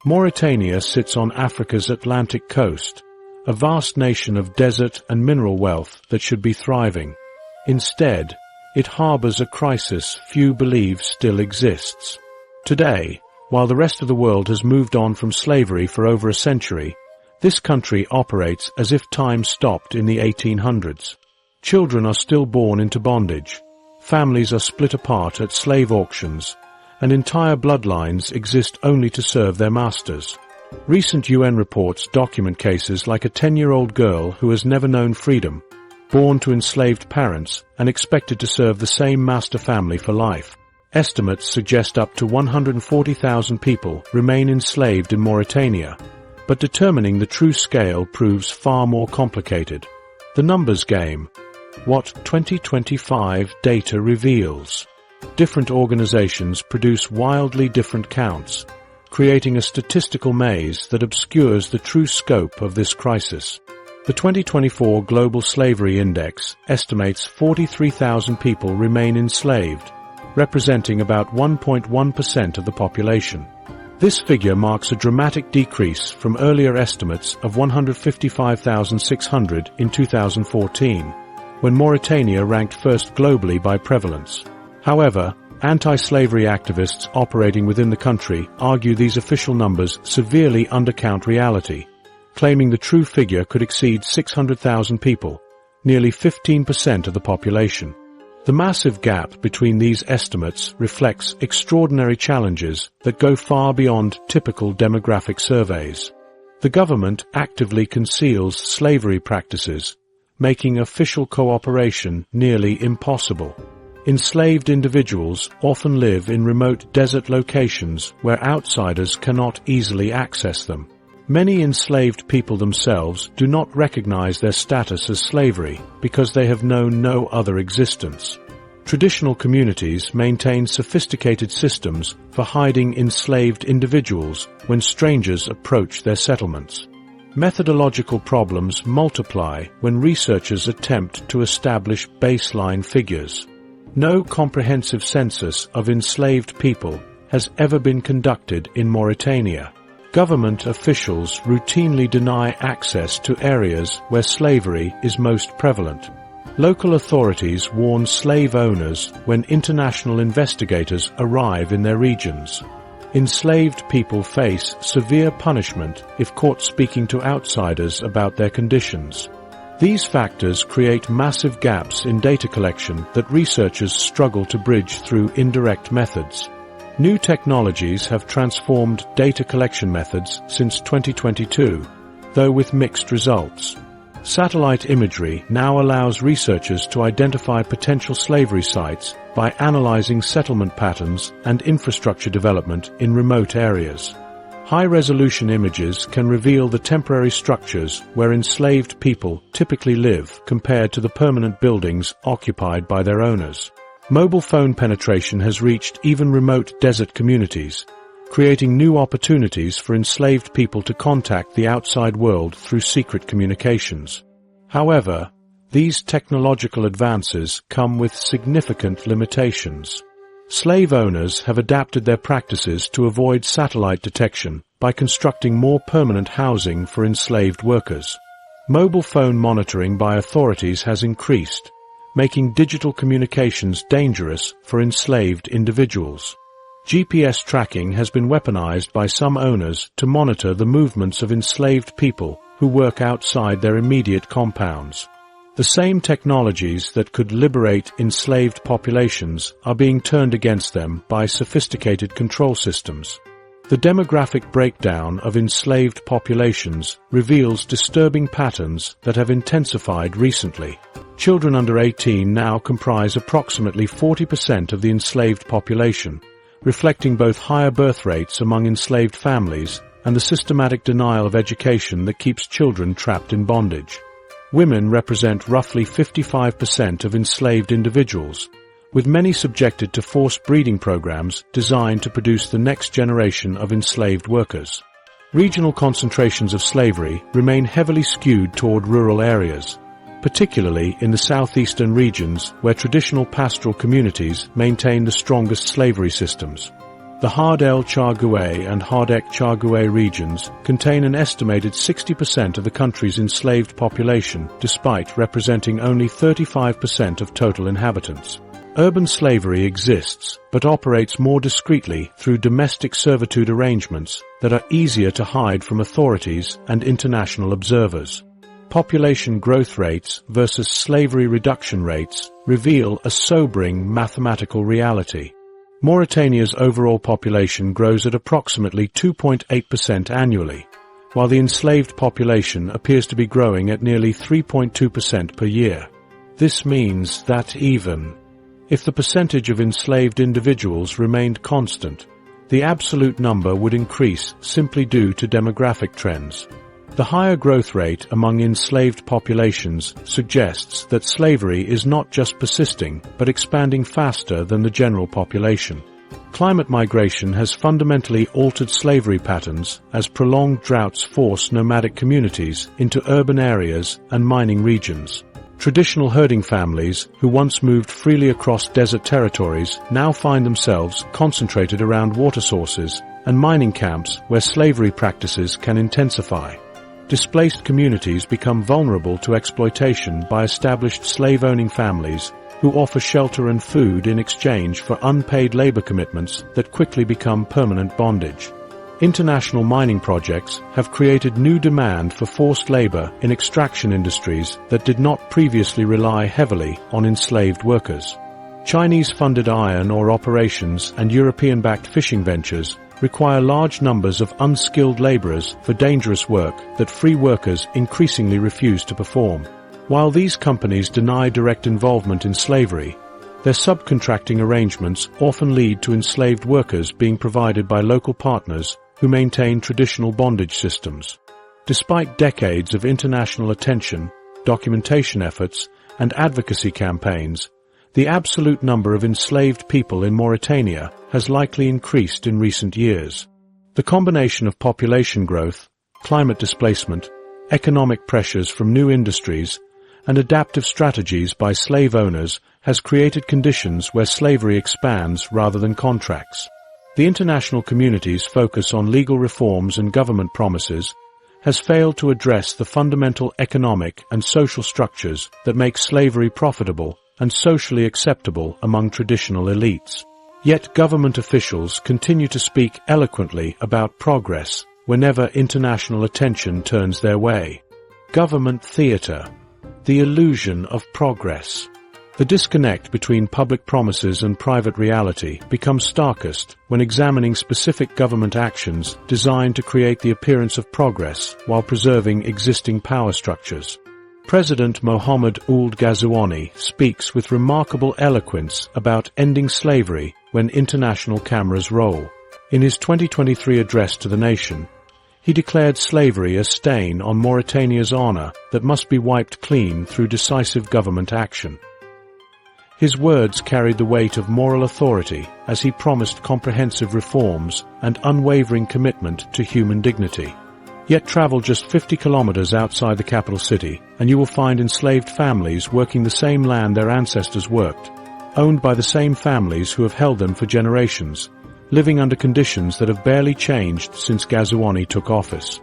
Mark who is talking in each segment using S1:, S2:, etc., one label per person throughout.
S1: Mauritania sits on Africa's Atlantic coast, a vast nation of desert and mineral wealth that should be thriving. Instead, it harbors a crisis few believe still exists. Today, while the rest of the world has moved on from slavery for over a century, this country operates as if time stopped in the 1800s. Children are still born into bondage, families are split apart at slave auctions, and entire bloodlines exist only to serve their masters. Recent UN reports document cases like a 10-year-old girl who has never known freedom, born to enslaved parents and expected to serve the same master family for life. Estimates suggest up to 140,000 people remain enslaved in Mauritania, but determining the true scale proves far more complicated. The numbers game. What 2025 data reveals. Different organizations produce wildly different counts, creating a statistical maze that obscures the true scope of this crisis. The 2024 Global Slavery Index estimates 43,000 people remain enslaved, representing about 1.1% of the population. This figure marks a dramatic decrease from earlier estimates of 155,600 in 2014, when Mauritania ranked first globally by prevalence. However, anti-slavery activists operating within the country argue these official numbers severely undercount reality, claiming the true figure could exceed 600,000 people, nearly 15% of the population. The massive gap between these estimates reflects extraordinary challenges that go far beyond typical demographic surveys. The government actively conceals slavery practices, making official cooperation nearly impossible. Enslaved individuals often live in remote desert locations where outsiders cannot easily access them. Many enslaved people themselves do not recognize their status as slavery because they have known no other existence. Traditional communities maintain sophisticated systems for hiding enslaved individuals when strangers approach their settlements. Methodological problems multiply when researchers attempt to establish baseline figures. No comprehensive census of enslaved people has ever been conducted in Mauritania. Government officials routinely deny access to areas where slavery is most prevalent. Local authorities warn slave owners when international investigators arrive in their regions. Enslaved people face severe punishment if caught speaking to outsiders about their conditions. These factors create massive gaps in data collection that researchers struggle to bridge through indirect methods. New technologies have transformed data collection methods since 2022, though with mixed results. Satellite imagery now allows researchers to identify potential slavery sites by analyzing settlement patterns and infrastructure development in remote areas. High-resolution images can reveal the temporary structures where enslaved people typically live compared to the permanent buildings occupied by their owners. Mobile phone penetration has reached even remote desert communities, creating new opportunities for enslaved people to contact the outside world through secret communications. However, these technological advances come with significant limitations. Slave owners have adapted their practices to avoid satellite detection by constructing more permanent housing for enslaved workers. Mobile phone monitoring by authorities has increased, making digital communications dangerous for enslaved individuals. GPS tracking has been weaponized by some owners to monitor the movements of enslaved people who work outside their immediate compounds. The same technologies that could liberate enslaved populations are being turned against them by sophisticated control systems. The demographic breakdown of enslaved populations reveals disturbing patterns that have intensified recently. Children under 18 now comprise approximately 40% of the enslaved population, reflecting both higher birth rates among enslaved families and the systematic denial of education that keeps children trapped in bondage. Women represent roughly 55% of enslaved individuals, with many subjected to forced breeding programs designed to produce the next generation of enslaved workers. Regional concentrations of slavery remain heavily skewed toward rural areas, particularly in the southeastern regions where traditional pastoral communities maintain the strongest slavery systems. The Hard El Chargoué and Hardek Chargoué regions contain an estimated 60% of the country's enslaved population, despite representing only 35% of total inhabitants. Urban slavery exists, but operates more discreetly through domestic servitude arrangements that are easier to hide from authorities and international observers. Population growth rates versus slavery reduction rates reveal a sobering mathematical reality. Mauritania's overall population grows at approximately 2.8% annually, while the enslaved population appears to be growing at nearly 3.2% per year. This means that even if the percentage of enslaved individuals remained constant, the absolute number would increase simply due to demographic trends. The higher growth rate among enslaved populations suggests that slavery is not just persisting but expanding faster than the general population. Climate migration has fundamentally altered slavery patterns as prolonged droughts force nomadic communities into urban areas and mining regions. Traditional herding families who once moved freely across desert territories now find themselves concentrated around water sources and mining camps where slavery practices can intensify. Displaced communities become vulnerable to exploitation by established slave-owning families who offer shelter and food in exchange for unpaid labor commitments that quickly become permanent bondage. International mining projects have created new demand for forced labor in extraction industries that did not previously rely heavily on enslaved workers. Chinese-funded iron ore operations and European-backed fishing ventures require large numbers of unskilled laborers for dangerous work that free workers increasingly refuse to perform. While these companies deny direct involvement in slavery, their subcontracting arrangements often lead to enslaved workers being provided by local partners who maintain traditional bondage systems. Despite decades of international attention, documentation efforts, and advocacy campaigns, the absolute number of enslaved people in Mauritania has likely increased in recent years. The combination of population growth, climate displacement, economic pressures from new industries, and adaptive strategies by slave owners has created conditions where slavery expands rather than contracts. The international community's focus on legal reforms and government promises has failed to address the fundamental economic and social structures that make slavery profitable and socially acceptable among traditional elites. Yet government officials continue to speak eloquently about progress whenever international attention turns their way. Government theater. The illusion of progress. The disconnect between public promises and private reality becomes starkest when examining specific government actions designed to create the appearance of progress while preserving existing power structures. President Mohamed Ould Ghazouani speaks with remarkable eloquence about ending slavery when international cameras roll. In his 2023 address to the nation, he declared slavery a stain on Mauritania's honor that must be wiped clean through decisive government action. His words carried the weight of moral authority as he promised comprehensive reforms and unwavering commitment to human dignity. Yet travel just 50 kilometers outside the capital city and you will find enslaved families working the same land their ancestors worked, owned by the same families who have held them for generations, living under conditions that have barely changed since Ghazouani took office.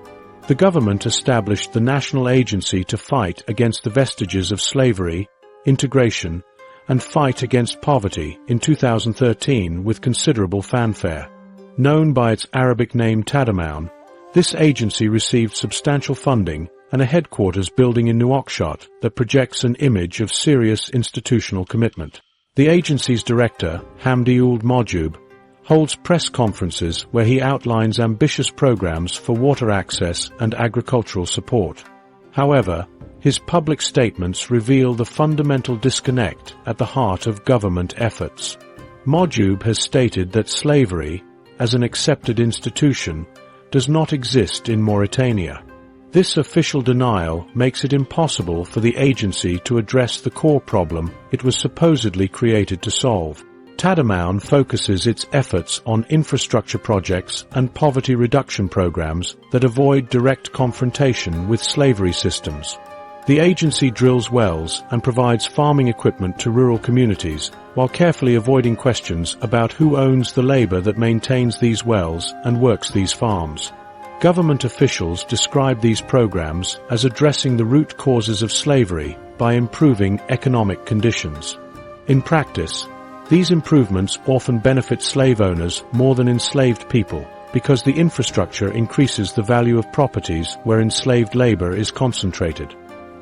S1: The government established the National Agency to fight against the vestiges of slavery, integration, and fight against poverty in 2013 with considerable fanfare. Known by its Arabic name Tadamount, this agency received substantial funding and a headquarters building in Nouakchott that projects an image of serious institutional commitment. The agency's director, Hamdi Ould Mojoub, holds press conferences where he outlines ambitious programs for water access and agricultural support. However, his public statements reveal the fundamental disconnect at the heart of government efforts. Mojoub has stated that slavery, as an accepted institution, does not exist in Mauritania. This official denial makes it impossible for the agency to address the core problem it was supposedly created to solve. Tadamount focuses its efforts on infrastructure projects and poverty reduction programs that avoid direct confrontation with slavery systems. The agency drills wells and provides farming equipment to rural communities, while carefully avoiding questions about who owns the labor that maintains these wells and works these farms. Government officials describe these programs as addressing the root causes of slavery by improving economic conditions. In practice, these improvements often benefit slave owners more than enslaved people, because the infrastructure increases the value of properties where enslaved labor is concentrated.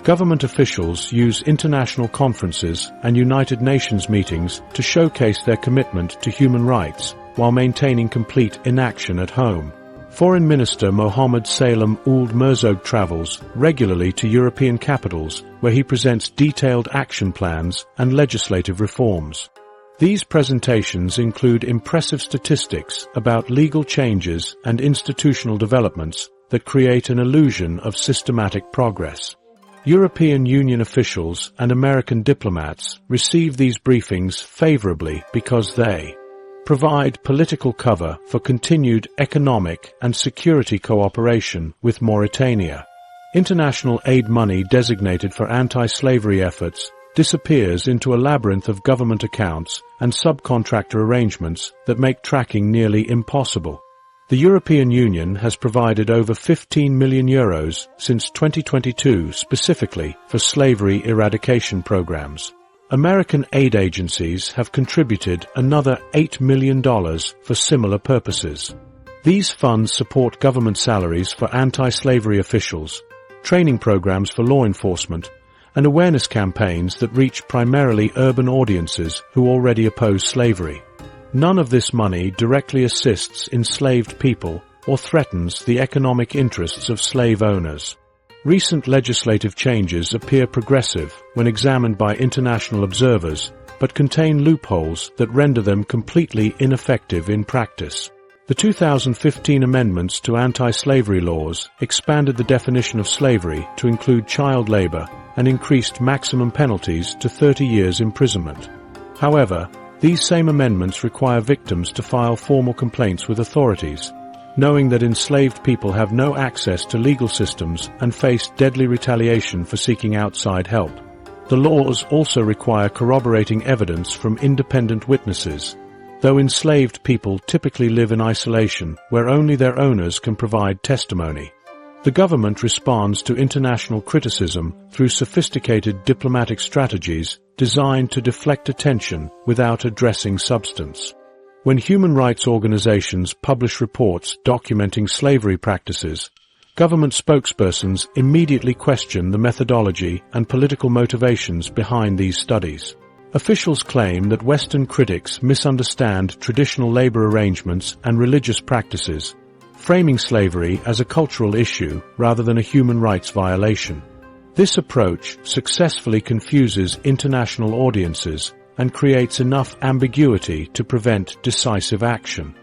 S1: Government officials use international conferences and United Nations meetings to showcase their commitment to human rights while maintaining complete inaction at home. Foreign Minister Mohammed Salem Ould Merzouq travels regularly to European capitals where he presents detailed action plans and legislative reforms. These presentations include impressive statistics about legal changes and institutional developments that create an illusion of systematic progress. European Union officials and American diplomats receive these briefings favorably because they provide political cover for continued economic and security cooperation with Mauritania. International aid money designated for anti-slavery efforts disappears into a labyrinth of government accounts and subcontractor arrangements that make tracking nearly impossible. The European Union has provided over €15 million since 2022 specifically for slavery eradication programs. American aid agencies have contributed another $8 million for similar purposes. These funds support government salaries for anti-slavery officials, training programs for law enforcement, and awareness campaigns that reach primarily urban audiences who already oppose slavery. None of this money directly assists enslaved people or threatens the economic interests of slave owners. Recent legislative changes appear progressive when examined by international observers, but contain loopholes that render them completely ineffective in practice. The 2015 amendments to anti-slavery laws expanded the definition of slavery to include child labor and increased maximum penalties to 30 years imprisonment. However, these same amendments require victims to file formal complaints with authorities, knowing that enslaved people have no access to legal systems and face deadly retaliation for seeking outside help. The laws also require corroborating evidence from independent witnesses, though enslaved people typically live in isolation where only their owners can provide testimony. The government responds to international criticism through sophisticated diplomatic strategies designed to deflect attention without addressing substance. When human rights organizations publish reports documenting slavery practices, government spokespersons immediately question the methodology and political motivations behind these studies. Officials claim that Western critics misunderstand traditional labor arrangements and religious practices, framing slavery as a cultural issue rather than a human rights violation. This approach successfully confuses international audiences and creates enough ambiguity to prevent decisive action.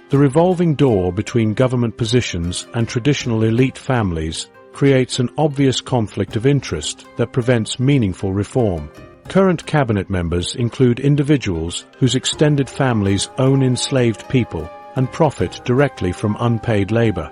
S1: The revolving door between government positions and traditional elite families creates an obvious conflict of interest that prevents meaningful reform. Current cabinet members include individuals whose extended families own enslaved people and profit directly from unpaid labor.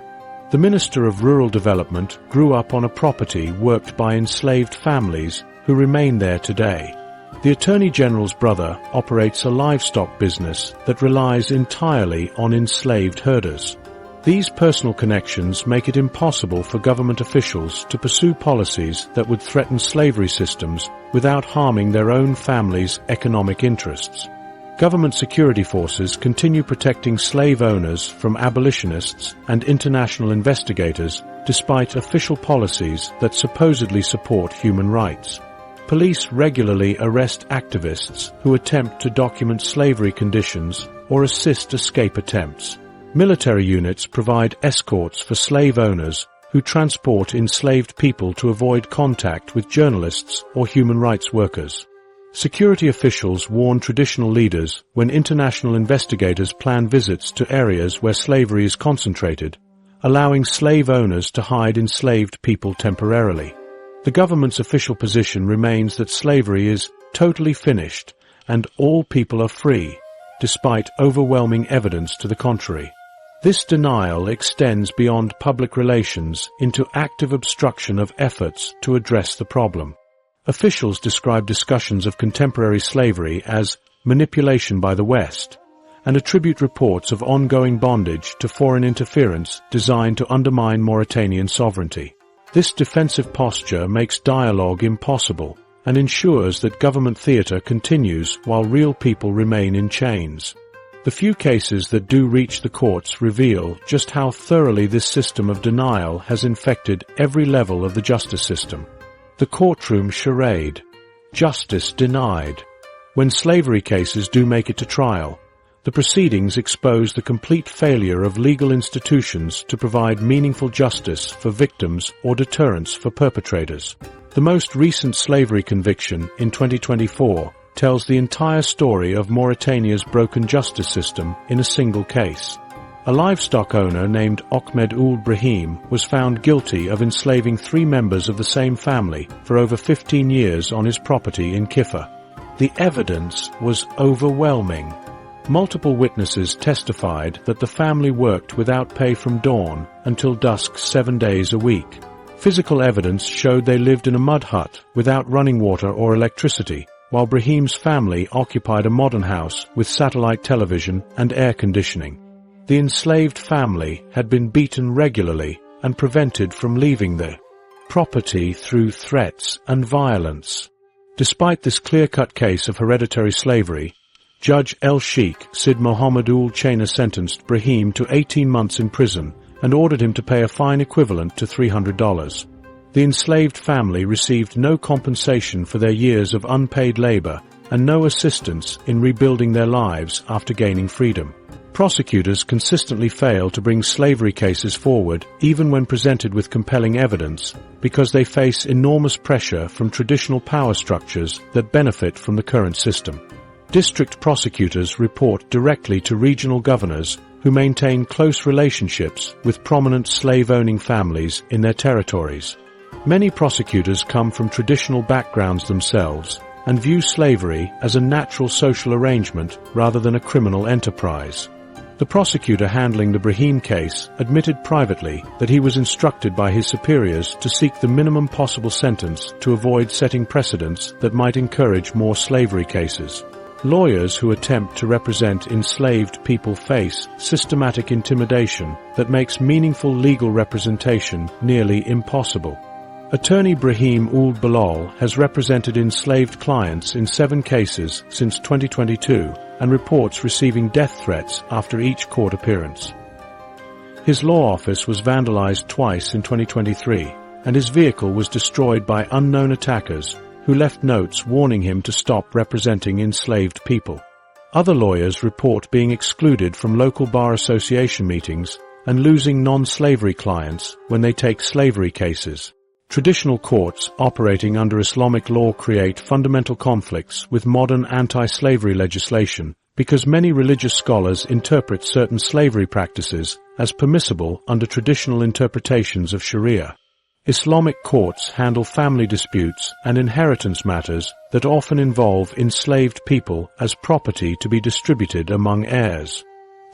S1: The Minister of Rural Development grew up on a property worked by enslaved families who remain there today. The Attorney General's brother operates a livestock business that relies entirely on enslaved herders. These personal connections make it impossible for government officials to pursue policies that would threaten slavery systems without harming their own family's economic interests. Government security forces continue protecting slave owners from abolitionists and international investigators despite official policies that supposedly support human rights. Police regularly arrest activists who attempt to document slavery conditions or assist escape attempts. Military units provide escorts for slave owners who transport enslaved people to avoid contact with journalists or human rights workers. Security officials warn traditional leaders when international investigators plan visits to areas where slavery is concentrated, allowing slave owners to hide enslaved people temporarily. The government's official position remains that slavery is totally finished and all people are free, despite overwhelming evidence to the contrary. This denial extends beyond public relations into active obstruction of efforts to address the problem. Officials describe discussions of contemporary slavery as manipulation by the West, and attribute reports of ongoing bondage to foreign interference designed to undermine Mauritanian sovereignty. This defensive posture makes dialogue impossible and ensures that government theater continues while real people remain in chains. The few cases that do reach the courts reveal just how thoroughly this system of denial has infected every level of the justice system. The courtroom charade. Justice denied. When slavery cases do make it to trial, the proceedings expose the complete failure of legal institutions to provide meaningful justice for victims or deterrence for perpetrators. The most recent slavery conviction in 2024 tells the entire story of Mauritania's broken justice system in a single case. A livestock owner named Ahmed Ould Brahim was found guilty of enslaving 3 members of the same family for over 15 years on his property in Kiffa. The evidence was overwhelming. Multiple witnesses testified that the family worked without pay from dawn until dusk 7 days a week. Physical evidence showed they lived in a mud hut without running water or electricity, while Brahim's family occupied a modern house with satellite television and air conditioning. The enslaved family had been beaten regularly and prevented from leaving their property through threats and violence. Despite this clear-cut case of hereditary slavery, Judge El Sheikh Sid Mohammed Ould Chaina sentenced Brahim to 18 months in prison and ordered him to pay a fine equivalent to $300. The enslaved family received no compensation for their years of unpaid labor and no assistance in rebuilding their lives after gaining freedom. Prosecutors consistently fail to bring slavery cases forward even when presented with compelling evidence because they face enormous pressure from traditional power structures that benefit from the current system. District prosecutors report directly to regional governors who maintain close relationships with prominent slave-owning families in their territories. Many prosecutors come from traditional backgrounds themselves and view slavery as a natural social arrangement rather than a criminal enterprise. The prosecutor handling the Brahim case admitted privately that he was instructed by his superiors to seek the minimum possible sentence to avoid setting precedents that might encourage more slavery cases. Lawyers who attempt to represent enslaved people face systematic intimidation that makes meaningful legal representation nearly impossible. Attorney Brahim Ould Bilal has represented enslaved clients in 7 cases since 2022 and reports receiving death threats after each court appearance. His law office was vandalized twice in 2023, and his vehicle was destroyed by unknown attackers who left notes warning him to stop representing enslaved people. Other lawyers report being excluded from local bar association meetings and losing non-slavery clients when they take slavery cases. Traditional courts operating under Islamic law create fundamental conflicts with modern anti-slavery legislation because many religious scholars interpret certain slavery practices as permissible under traditional interpretations of Sharia. Islamic courts handle family disputes and inheritance matters that often involve enslaved people as property to be distributed among heirs.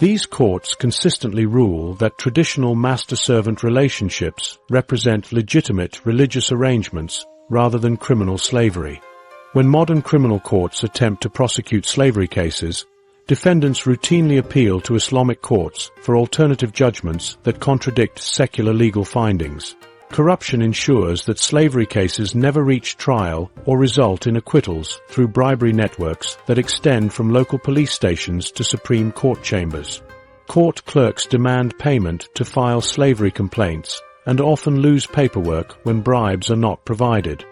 S1: These courts consistently rule that traditional master-servant relationships represent legitimate religious arrangements rather than criminal slavery. When modern criminal courts attempt to prosecute slavery cases, defendants routinely appeal to Islamic courts for alternative judgments that contradict secular legal findings. Corruption ensures that slavery cases never reach trial or result in acquittals through bribery networks that extend from local police stations to Supreme Court chambers. Court clerks demand payment to file slavery complaints and often lose paperwork when bribes are not provided.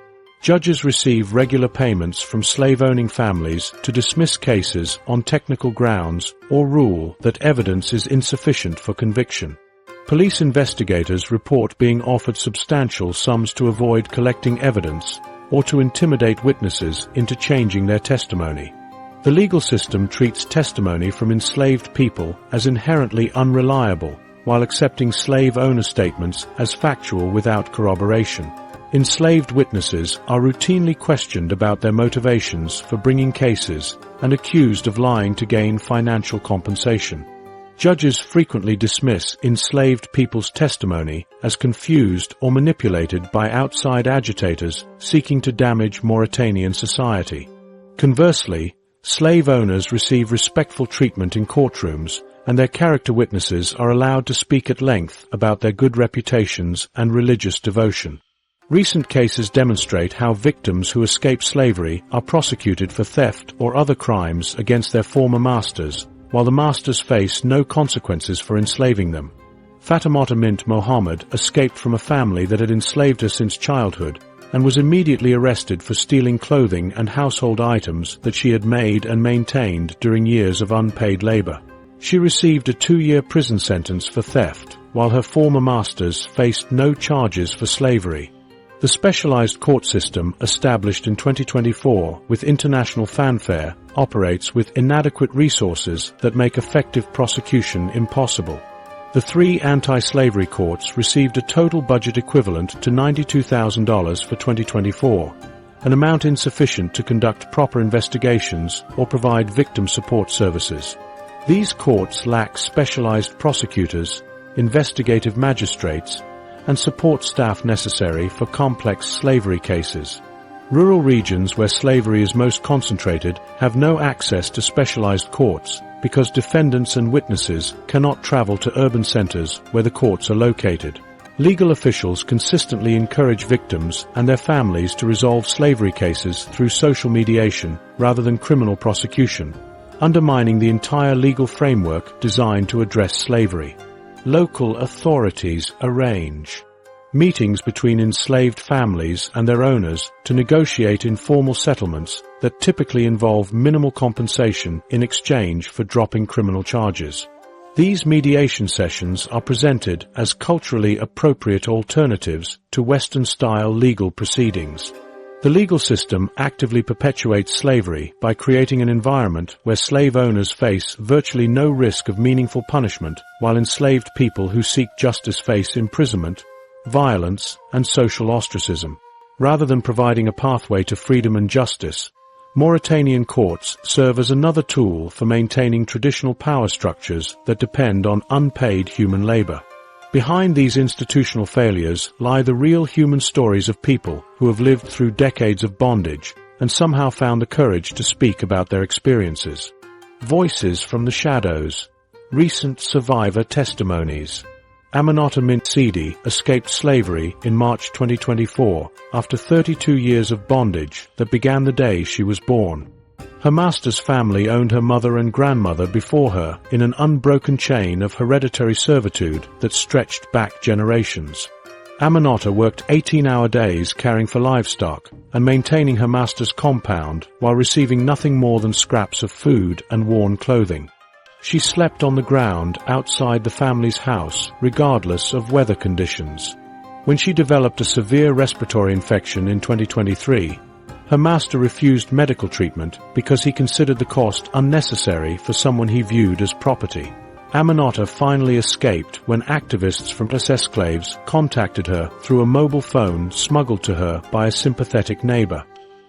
S1: Judges receive regular payments from slave-owning families to dismiss cases on technical grounds or rule that evidence is insufficient for conviction. Police investigators report being offered substantial sums to avoid collecting evidence or to intimidate witnesses into changing their testimony. The legal system treats testimony from enslaved people as inherently unreliable, while accepting slave owner statements as factual without corroboration. Enslaved witnesses are routinely questioned about their motivations for bringing cases and accused of lying to gain financial compensation. Judges frequently dismiss enslaved people's testimony as confused or manipulated by outside agitators seeking to damage Mauritanian society. Conversely, slave owners receive respectful treatment in courtrooms, and their character witnesses are allowed to speak at length about their good reputations and religious devotion. Recent cases demonstrate how victims who escape slavery are prosecuted for theft or other crimes against their former masters, while the masters face no consequences for enslaving them. Fatimata Mint Mohammed escaped from a family that had enslaved her since childhood and was immediately arrested for stealing clothing and household items that she had made and maintained during years of unpaid labor. She received a 2-year prison sentence for theft, while her former masters faced no charges for slavery. The specialized court system, established in 2024 with international fanfare, operates with inadequate resources that make effective prosecution impossible. The 3 anti-slavery courts received a total budget equivalent to $92,000 for 2024, an amount insufficient to conduct proper investigations or provide victim support services. These courts lack specialized prosecutors, investigative magistrates, and support staff necessary for complex slavery cases. Rural regions where slavery is most concentrated have no access to specialized courts because defendants and witnesses cannot travel to urban centers where the courts are located. Legal officials consistently encourage victims and their families to resolve slavery cases through social mediation rather than criminal prosecution, undermining the entire legal framework designed to address slavery. Local authorities arrange meetings between enslaved families and their owners to negotiate informal settlements that typically involve minimal compensation in exchange for dropping criminal charges. These mediation sessions are presented as culturally appropriate alternatives to Western-style legal proceedings. The legal system actively perpetuates slavery by creating an environment where slave owners face virtually no risk of meaningful punishment, while enslaved people who seek justice face imprisonment, violence, and social ostracism. Rather than providing a pathway to freedom and justice, Mauritanian courts serve as another tool for maintaining traditional power structures that depend on unpaid human labor. Behind these institutional failures lie the real human stories of people who have lived through decades of bondage and somehow found the courage to speak about their experiences. Voices from the shadows. Recent survivor testimonies. Aminata Mint Sidi escaped slavery in March 2024 after 32 years of bondage that began the day she was born. Her master's family owned her mother and grandmother before her in an unbroken chain of hereditary servitude that stretched back generations. Aminata worked 18-hour days caring for livestock and maintaining her master's compound while receiving nothing more than scraps of food and worn clothing. She slept on the ground outside the family's house regardless of weather conditions. When she developed a severe respiratory infection in 2023, her master refused medical treatment because he considered the cost unnecessary for someone he viewed as property. Aminata finally escaped when activists from Enslaved contacted her through a mobile phone smuggled to her by a sympathetic neighbor.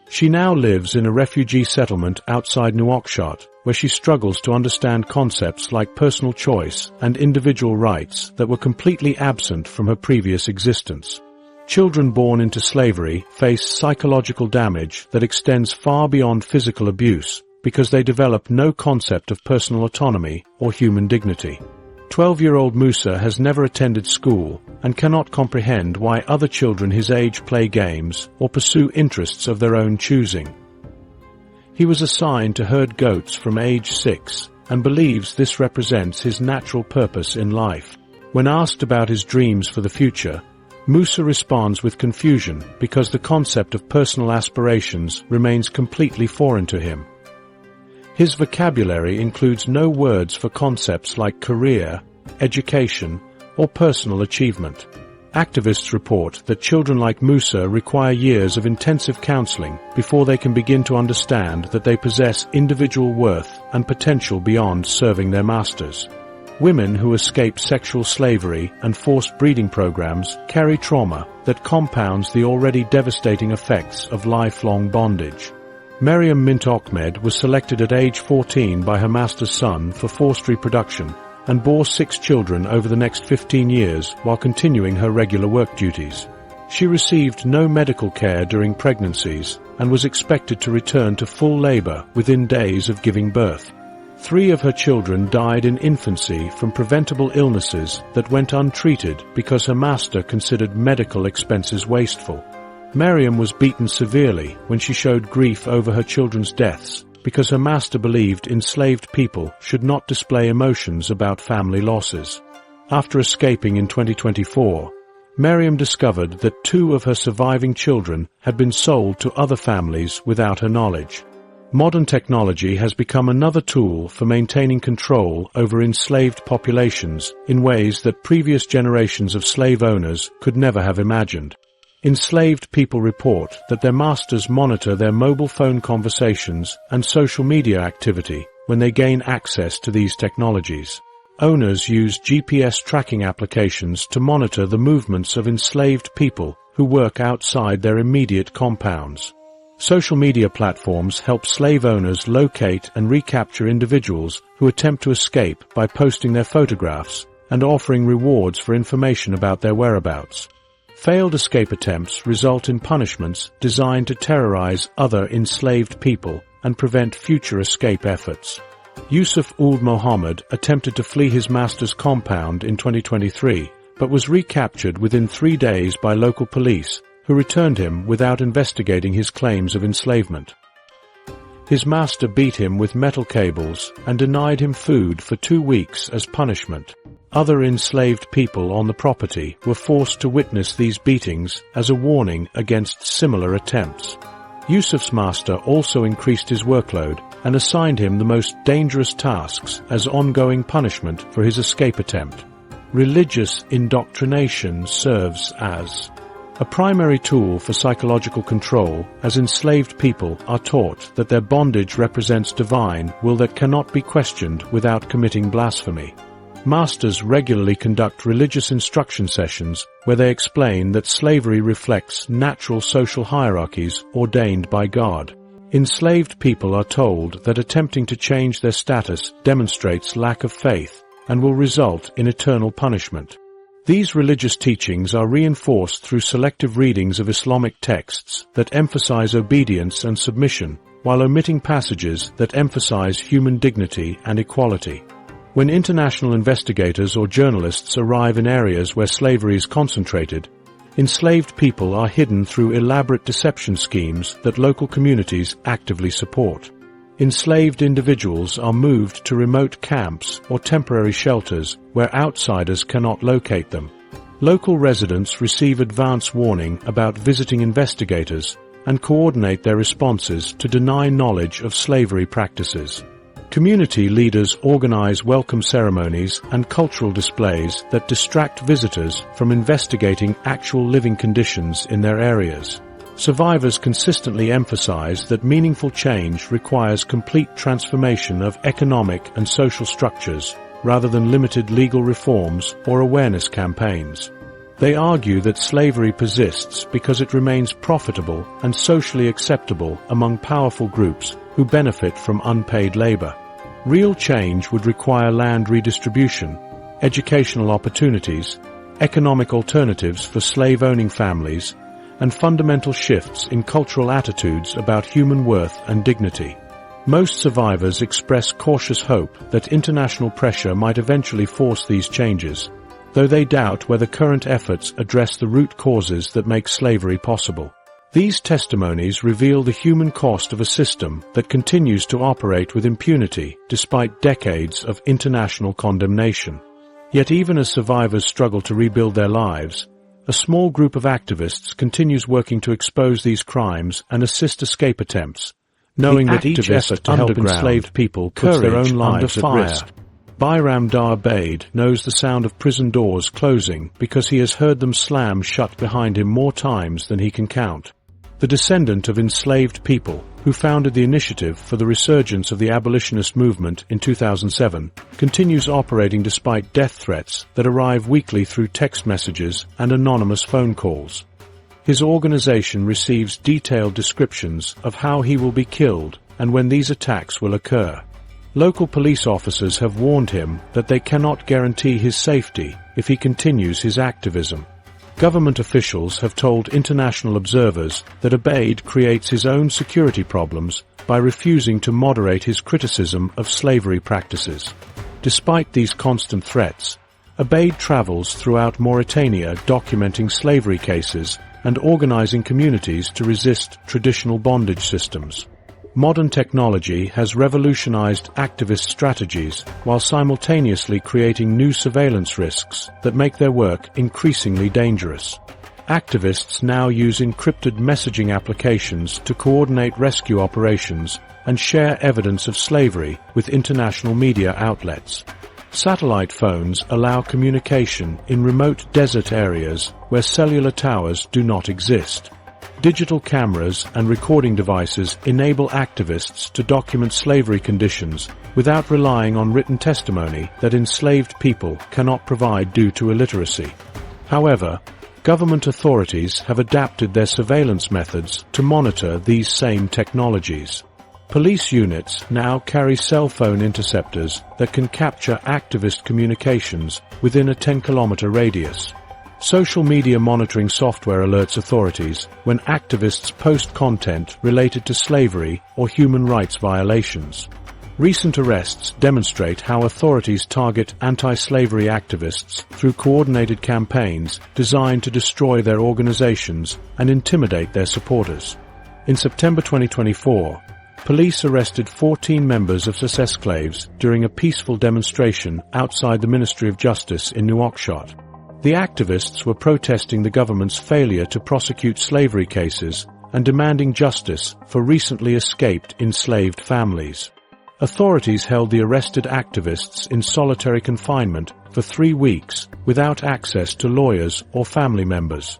S1: She now lives in a refugee settlement outside Nouakchott, where she struggles to understand concepts like personal choice and individual rights that were completely absent from her previous existence. Children born into slavery face psychological damage that extends far beyond physical abuse because they develop no concept of personal autonomy or human dignity. 12-year-old Musa has never attended school and cannot comprehend why other children his age play games or pursue interests of their own choosing. He was assigned to herd goats from age 6 and believes this represents his natural purpose in life. When asked about his dreams for the future, Musa responds with confusion because the concept of personal aspirations remains completely foreign to him. His vocabulary includes no words for concepts like career, education, or personal achievement. Activists report that children like Musa require years of intensive counseling before they can begin to understand that they possess individual worth and potential beyond serving their masters. Women who escape sexual slavery and forced breeding programs carry trauma that compounds the already devastating effects of lifelong bondage. Maryam Mint Ahmed was selected at age 14 by her master's son for forced reproduction and bore 6 children over the next 15 years while continuing her regular work duties. She received no medical care during pregnancies and was expected to return to full labor within days of giving birth. 3 of her children died in infancy from preventable illnesses that went untreated because her master considered medical expenses wasteful. Miriam was beaten severely when she showed grief over her children's deaths because her master believed enslaved people should not display emotions about family losses. After escaping in 2024, Miriam discovered that 2 of her surviving children had been sold to other families without her knowledge. Modern technology has become another tool for maintaining control over enslaved populations in ways that previous generations of slave owners could never have imagined. Enslaved people report that their masters monitor their mobile phone conversations and social media activity when they gain access to these technologies. Owners use GPS tracking applications to monitor the movements of enslaved people who work outside their immediate compounds. Social media platforms help slave owners locate and recapture individuals who attempt to escape by posting their photographs and offering rewards for information about their whereabouts. Failed escape attempts result in punishments designed to terrorize other enslaved people and prevent future escape efforts. Yusuf Ould Mohammed attempted to flee his master's compound in 2023, but was recaptured within 3 days by local police, who returned him without investigating his claims of enslavement. His master beat him with metal cables and denied him food for 2 weeks as punishment. Other enslaved people on the property were forced to witness these beatings as a warning against similar attempts. Yusuf's master also increased his workload and assigned him the most dangerous tasks as ongoing punishment for his escape attempt. Religious indoctrination serves as a primary tool for psychological control, as enslaved people are taught that their bondage represents divine will that cannot be questioned without committing blasphemy. Masters regularly conduct religious instruction sessions where they explain that slavery reflects natural social hierarchies ordained by God. Enslaved people are told that attempting to change their status demonstrates lack of faith and will result in eternal punishment. These religious teachings are reinforced through selective readings of Islamic texts that emphasize obedience and submission, while omitting passages that emphasize human dignity and equality. When international investigators or journalists arrive in areas where slavery is concentrated, enslaved people are hidden through elaborate deception schemes that local communities actively support. Enslaved individuals are moved to remote camps or temporary shelters where outsiders cannot locate them. Local residents receive advance warning about visiting investigators and coordinate their responses to deny knowledge of slavery practices. Community leaders organize welcome ceremonies and cultural displays that distract visitors from investigating actual living conditions in their areas. Survivors consistently emphasize that meaningful change requires complete transformation of economic and social structures, rather than limited legal reforms or awareness campaigns. They argue that slavery persists because it remains profitable and socially acceptable among powerful groups who benefit from unpaid labor. Real change would require land redistribution, educational opportunities, economic alternatives for slave-owning families, and fundamental shifts in cultural attitudes about human worth and dignity. Most survivors express cautious hope that international pressure might eventually force these changes, though they doubt whether current efforts address the root causes that make slavery possible. These testimonies reveal the human cost of a system that continues to operate with impunity despite decades of international condemnation. Yet even as survivors struggle to rebuild their lives, a small group of activists continues working to expose these crimes and assist escape attempts, knowing that each effort to help enslaved people puts their own lives at risk. Biram Abeid knows the sound of prison doors closing because he has heard them slam shut behind him more times than he can count. The descendant of enslaved people, who founded the initiative for the resurgence of the abolitionist movement in 2007, continues operating despite death threats that arrive weekly through text messages and anonymous phone calls. His organization receives detailed descriptions of how he will be killed and when these attacks will occur. Local police officers have warned him that they cannot guarantee his safety if he continues his activism. Government officials have told international observers that Abeid creates his own security problems by refusing to moderate his criticism of slavery practices. Despite these constant threats, Abeid travels throughout Mauritania documenting slavery cases and organizing communities to resist traditional bondage systems. Modern technology has revolutionized activist strategies while simultaneously creating new surveillance risks that make their work increasingly dangerous. Activists now use encrypted messaging applications to coordinate rescue operations and share evidence of slavery with international media outlets. Satellite phones allow communication in remote desert areas where cellular towers do not exist. Digital cameras and recording devices enable activists to document slavery conditions without relying on written testimony that enslaved people cannot provide due to illiteracy. However, government authorities have adapted their surveillance methods to monitor these same technologies. Police units now carry cell phone interceptors that can capture activist communications within a 10-kilometer radius. Social media monitoring software alerts authorities when activists post content related to slavery or human rights violations. Recent arrests demonstrate how authorities target anti-slavery activists through coordinated campaigns designed to destroy their organizations and intimidate their supporters. In September 2024, police arrested 14 members of the Enslaved during a peaceful demonstration outside the Ministry of Justice in Nouakchott. The activists were protesting the government's failure to prosecute slavery cases and demanding justice for recently escaped enslaved families. Authorities held the arrested activists in solitary confinement for 3 weeks without access to lawyers or family members.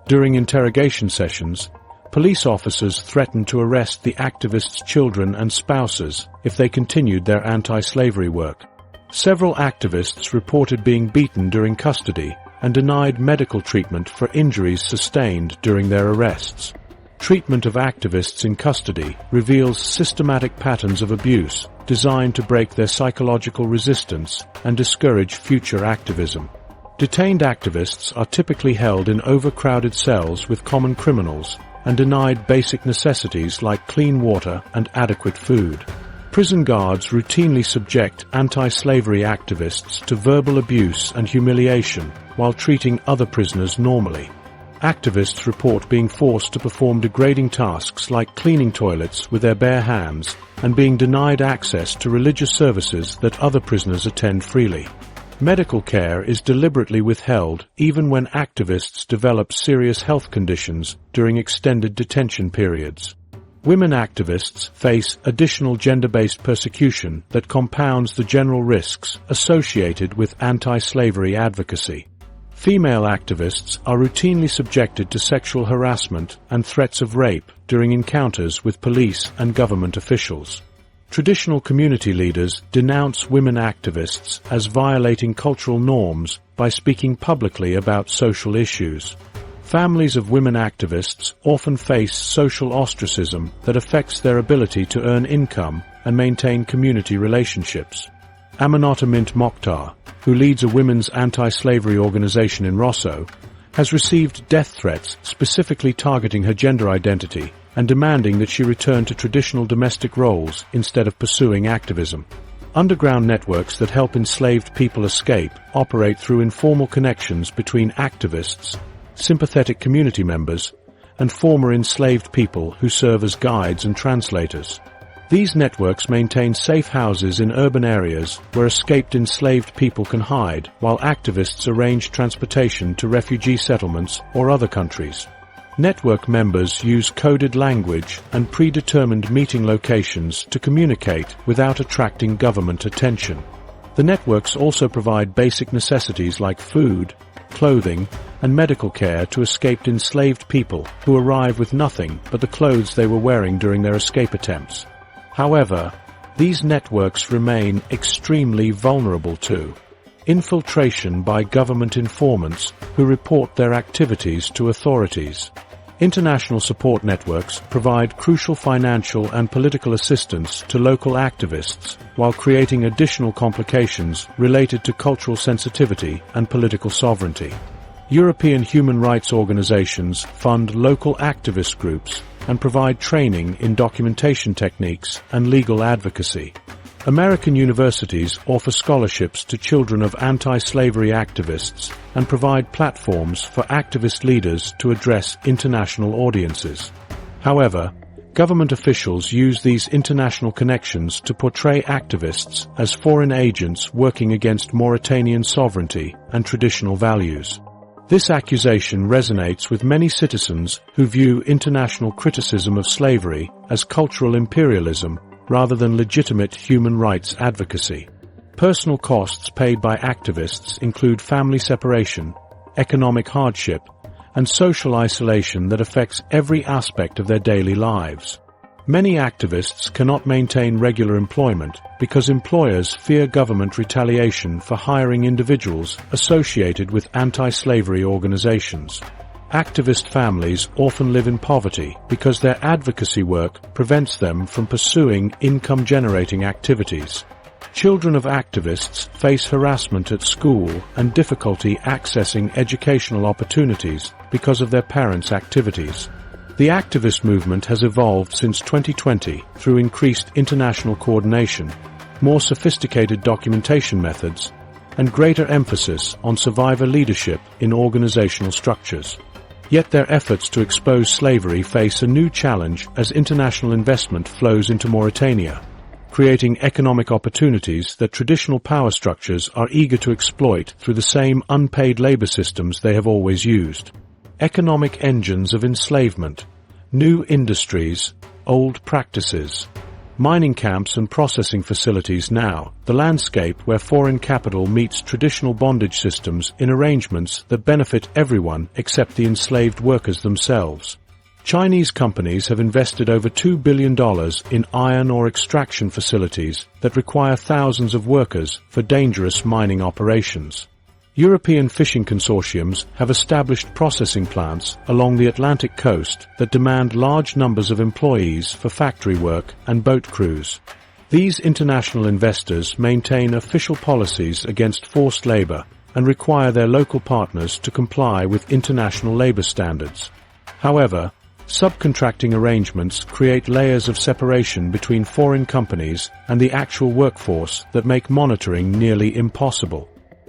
S1: During interrogation sessions, police officers threatened to arrest the activists' children and spouses if they continued their anti-slavery work. Several activists reported being beaten during custody and denied medical treatment for injuries sustained during their arrests. Treatment of activists in custody reveals systematic patterns of abuse designed to break their psychological resistance and discourage future activism. Detained activists are typically held in overcrowded cells with common criminals and denied basic necessities like clean water and adequate food. Prison guards routinely subject anti-slavery activists to verbal abuse and humiliation while treating other prisoners normally. Activists report being forced to perform degrading tasks like cleaning toilets with their bare hands and being denied access to religious services that other prisoners attend freely. Medical care is deliberately withheld even when activists develop serious health conditions during extended detention periods. Women activists face additional gender-based persecution that compounds the general risks associated with anti-slavery advocacy. Female activists are routinely subjected to sexual harassment and threats of rape during encounters with police and government officials. Traditional community leaders denounce women activists as violating cultural norms by speaking publicly about social issues. Families of women activists often face social ostracism that affects their ability to earn income and maintain community relationships. Aminata Mint Mokhtar, who leads a women's anti-slavery organization in Rosso, has received death threats specifically targeting her gender identity and demanding that she return to traditional domestic roles instead of pursuing activism. Underground networks that help enslaved people escape operate through informal connections between activists, sympathetic community members, and former enslaved people who serve as guides and translators. These networks maintain safe houses in urban areas where escaped enslaved people can hide, while activists arrange transportation to refugee settlements or other countries. Network members use coded language and predetermined meeting locations to communicate without attracting government attention. The networks also provide basic necessities like food, clothing, and medical care to escaped enslaved people who arrive with nothing but the clothes they were wearing during their escape attempts. However, these networks remain extremely vulnerable to infiltration by government informants who report their activities to authorities, International support networks provide crucial financial and political assistance to local activists while creating additional complications related to cultural sensitivity and political sovereignty. European human rights organizations fund local activist groups and provide training in documentation techniques and legal advocacy. American universities offer scholarships to children of anti-slavery activists and provide platforms for activist leaders to address international audiences. However, government officials use these international connections to portray activists as foreign agents working against Mauritanian sovereignty and traditional values. This accusation resonates with many citizens who view international criticism of slavery as cultural imperialism rather than legitimate human rights advocacy. Personal costs paid by activists include family separation, economic hardship, and social isolation that affects every aspect of their daily lives. Many activists cannot maintain regular employment because employers fear government retaliation for hiring individuals associated with anti-slavery organizations. Activist families often live in poverty because their advocacy work prevents them from pursuing income-generating activities. Children of activists face harassment at school and difficulty accessing educational opportunities because of their parents' activities. The activist movement has evolved since 2020 through increased international coordination, more sophisticated documentation methods, and greater emphasis on survivor leadership in organizational structures. Yet their efforts to expose slavery face a new challenge as international investment flows into Mauritania, creating economic opportunities that traditional power structures are eager to exploit through the same unpaid labor systems they have always used. Economic engines of enslavement, new industries, old practices. Mining camps and processing facilities now, the landscape where foreign capital meets traditional bondage systems in arrangements that benefit everyone except the enslaved workers themselves. Chinese companies have invested over $2 billion in iron ore extraction facilities that require thousands of workers for dangerous mining operations. European fishing consortiums have established processing plants along the Atlantic coast that demand large numbers of employees for factory work and boat crews. These international investors maintain official policies against forced labor and require their local partners to comply with international labor standards. However, subcontracting arrangements create layers of separation between foreign companies and the actual workforce that make monitoring nearly impossible.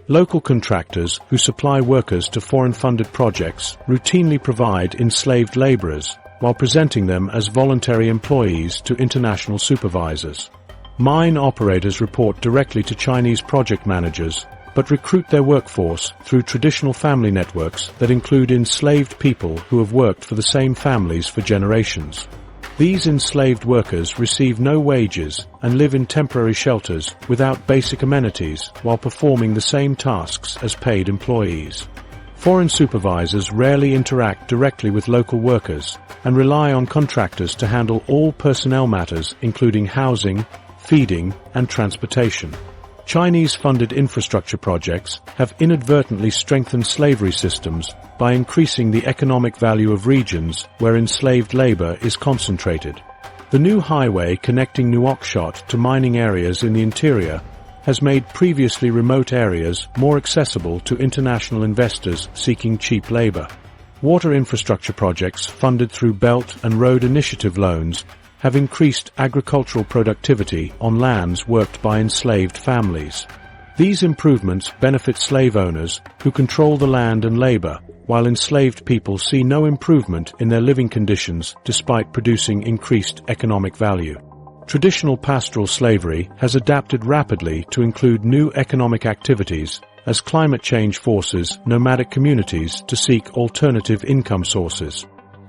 S1: Local contractors who supply workers to foreign-funded projects routinely provide enslaved laborers while presenting them as voluntary employees to international supervisors. Mine operators report directly to Chinese project managers but recruit their workforce through traditional family networks that include enslaved people who have worked for the same families for generations. These enslaved workers receive no wages and live in temporary shelters without basic amenities while performing the same tasks as paid employees. Foreign supervisors rarely interact directly with local workers and rely on contractors to handle all personnel matters including housing, feeding, and transportation. Chinese-funded infrastructure projects have inadvertently strengthened slavery systems by increasing the economic value of regions where enslaved labor is concentrated. The new highway connecting Nouakchott to mining areas in the interior has made previously remote areas more accessible to international investors seeking cheap labor. Water infrastructure projects funded through Belt and Road Initiative loans have increased agricultural productivity on lands worked by enslaved families. These improvements benefit slave owners who control the land and labor, while enslaved people see no improvement in their living conditions despite producing increased economic value. Traditional pastoral slavery has adapted rapidly to include new economic activities as climate change forces nomadic communities to seek alternative income sources.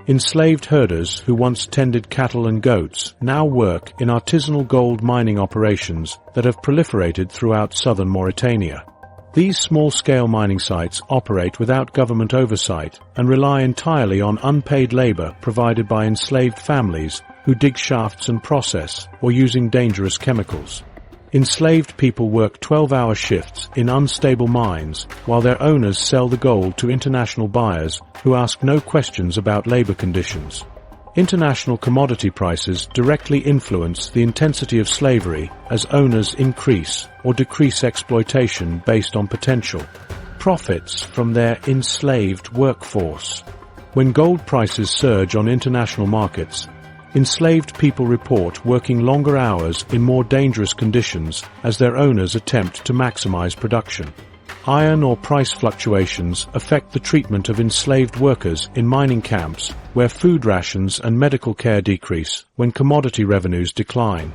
S1: Enslaved herders who once tended cattle and goats now work in artisanal gold mining operations that have proliferated throughout southern Mauritania. These small-scale mining sites operate without government oversight and rely entirely on unpaid labor provided by enslaved families who dig shafts and process or using dangerous chemicals. Enslaved people work 12-hour shifts in unstable mines while their owners sell the gold to international buyers who ask no questions about labor conditions. International commodity prices directly influence the intensity of slavery as owners increase or decrease exploitation based on potential profits from their enslaved workforce. When gold prices surge on international markets, enslaved people report working longer hours in more dangerous conditions as their owners attempt to maximize production. Iron ore price fluctuations affect the treatment of enslaved workers in mining camps, where food rations and medical care decrease when commodity revenues decline.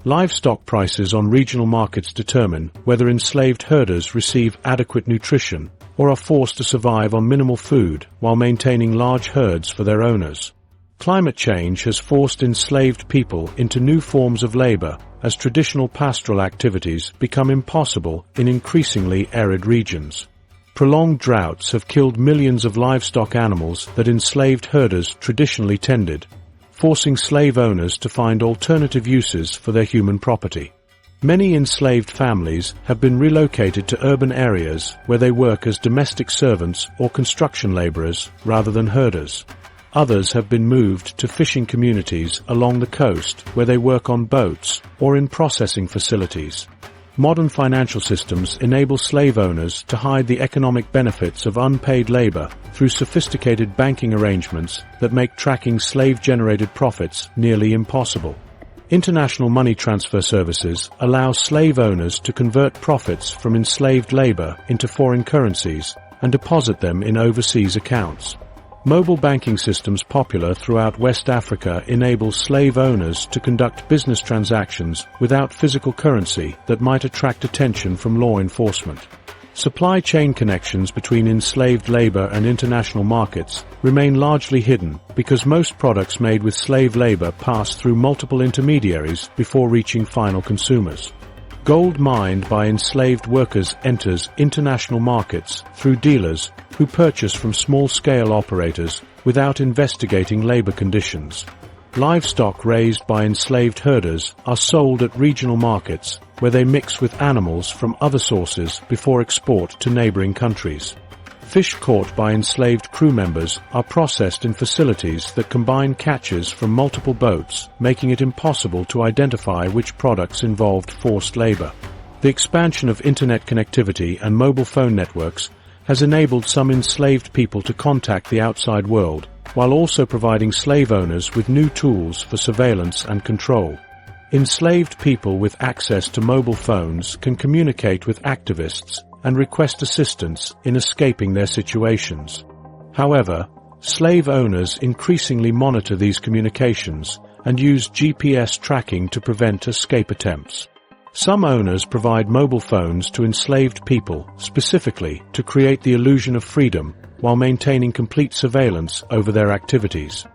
S1: Livestock prices on regional markets determine whether enslaved herders receive adequate nutrition or are forced to survive on minimal food while maintaining large herds for their owners. Climate change has forced enslaved people into new forms of labor as traditional pastoral activities become impossible in increasingly arid regions. Prolonged droughts have killed millions of livestock animals that enslaved herders traditionally tended, forcing slave owners to find alternative uses for their human property. Many enslaved families have been relocated to urban areas where they work as domestic servants or construction laborers rather than herders. Others have been moved to fishing communities along the coast where they work on boats or in processing facilities. Modern financial systems enable slave owners to hide the economic benefits of unpaid labor through sophisticated banking arrangements that make tracking slave-generated profits nearly impossible. International money transfer services allow slave owners to convert profits from enslaved labor into foreign currencies and deposit them in overseas accounts. Mobile banking systems popular throughout West Africa enable slave owners to conduct business transactions without physical currency that might attract attention from law enforcement. Supply chain connections between enslaved labor and international markets remain largely hidden because most products made with slave labor pass through multiple intermediaries before reaching final consumers. Gold mined by enslaved workers enters international markets through dealers who purchase from small-scale operators without investigating labor conditions. Livestock raised by enslaved herders are sold at regional markets where they mix with animals from other sources before export to neighboring countries. Fish caught by enslaved crew members are processed in facilities that combine catches from multiple boats, making it impossible to identify which products involved forced labor. The expansion of internet connectivity and mobile phone networks has enabled some enslaved people to contact the outside world, while also providing slave owners with new tools for surveillance and control. Enslaved people with access to mobile phones can communicate with activists and request assistance in escaping their situations. However, slave owners increasingly monitor these communications and use GPS tracking to prevent escape attempts. Some owners provide mobile phones to enslaved people specifically to create the illusion of freedom while maintaining complete surveillance over their activities.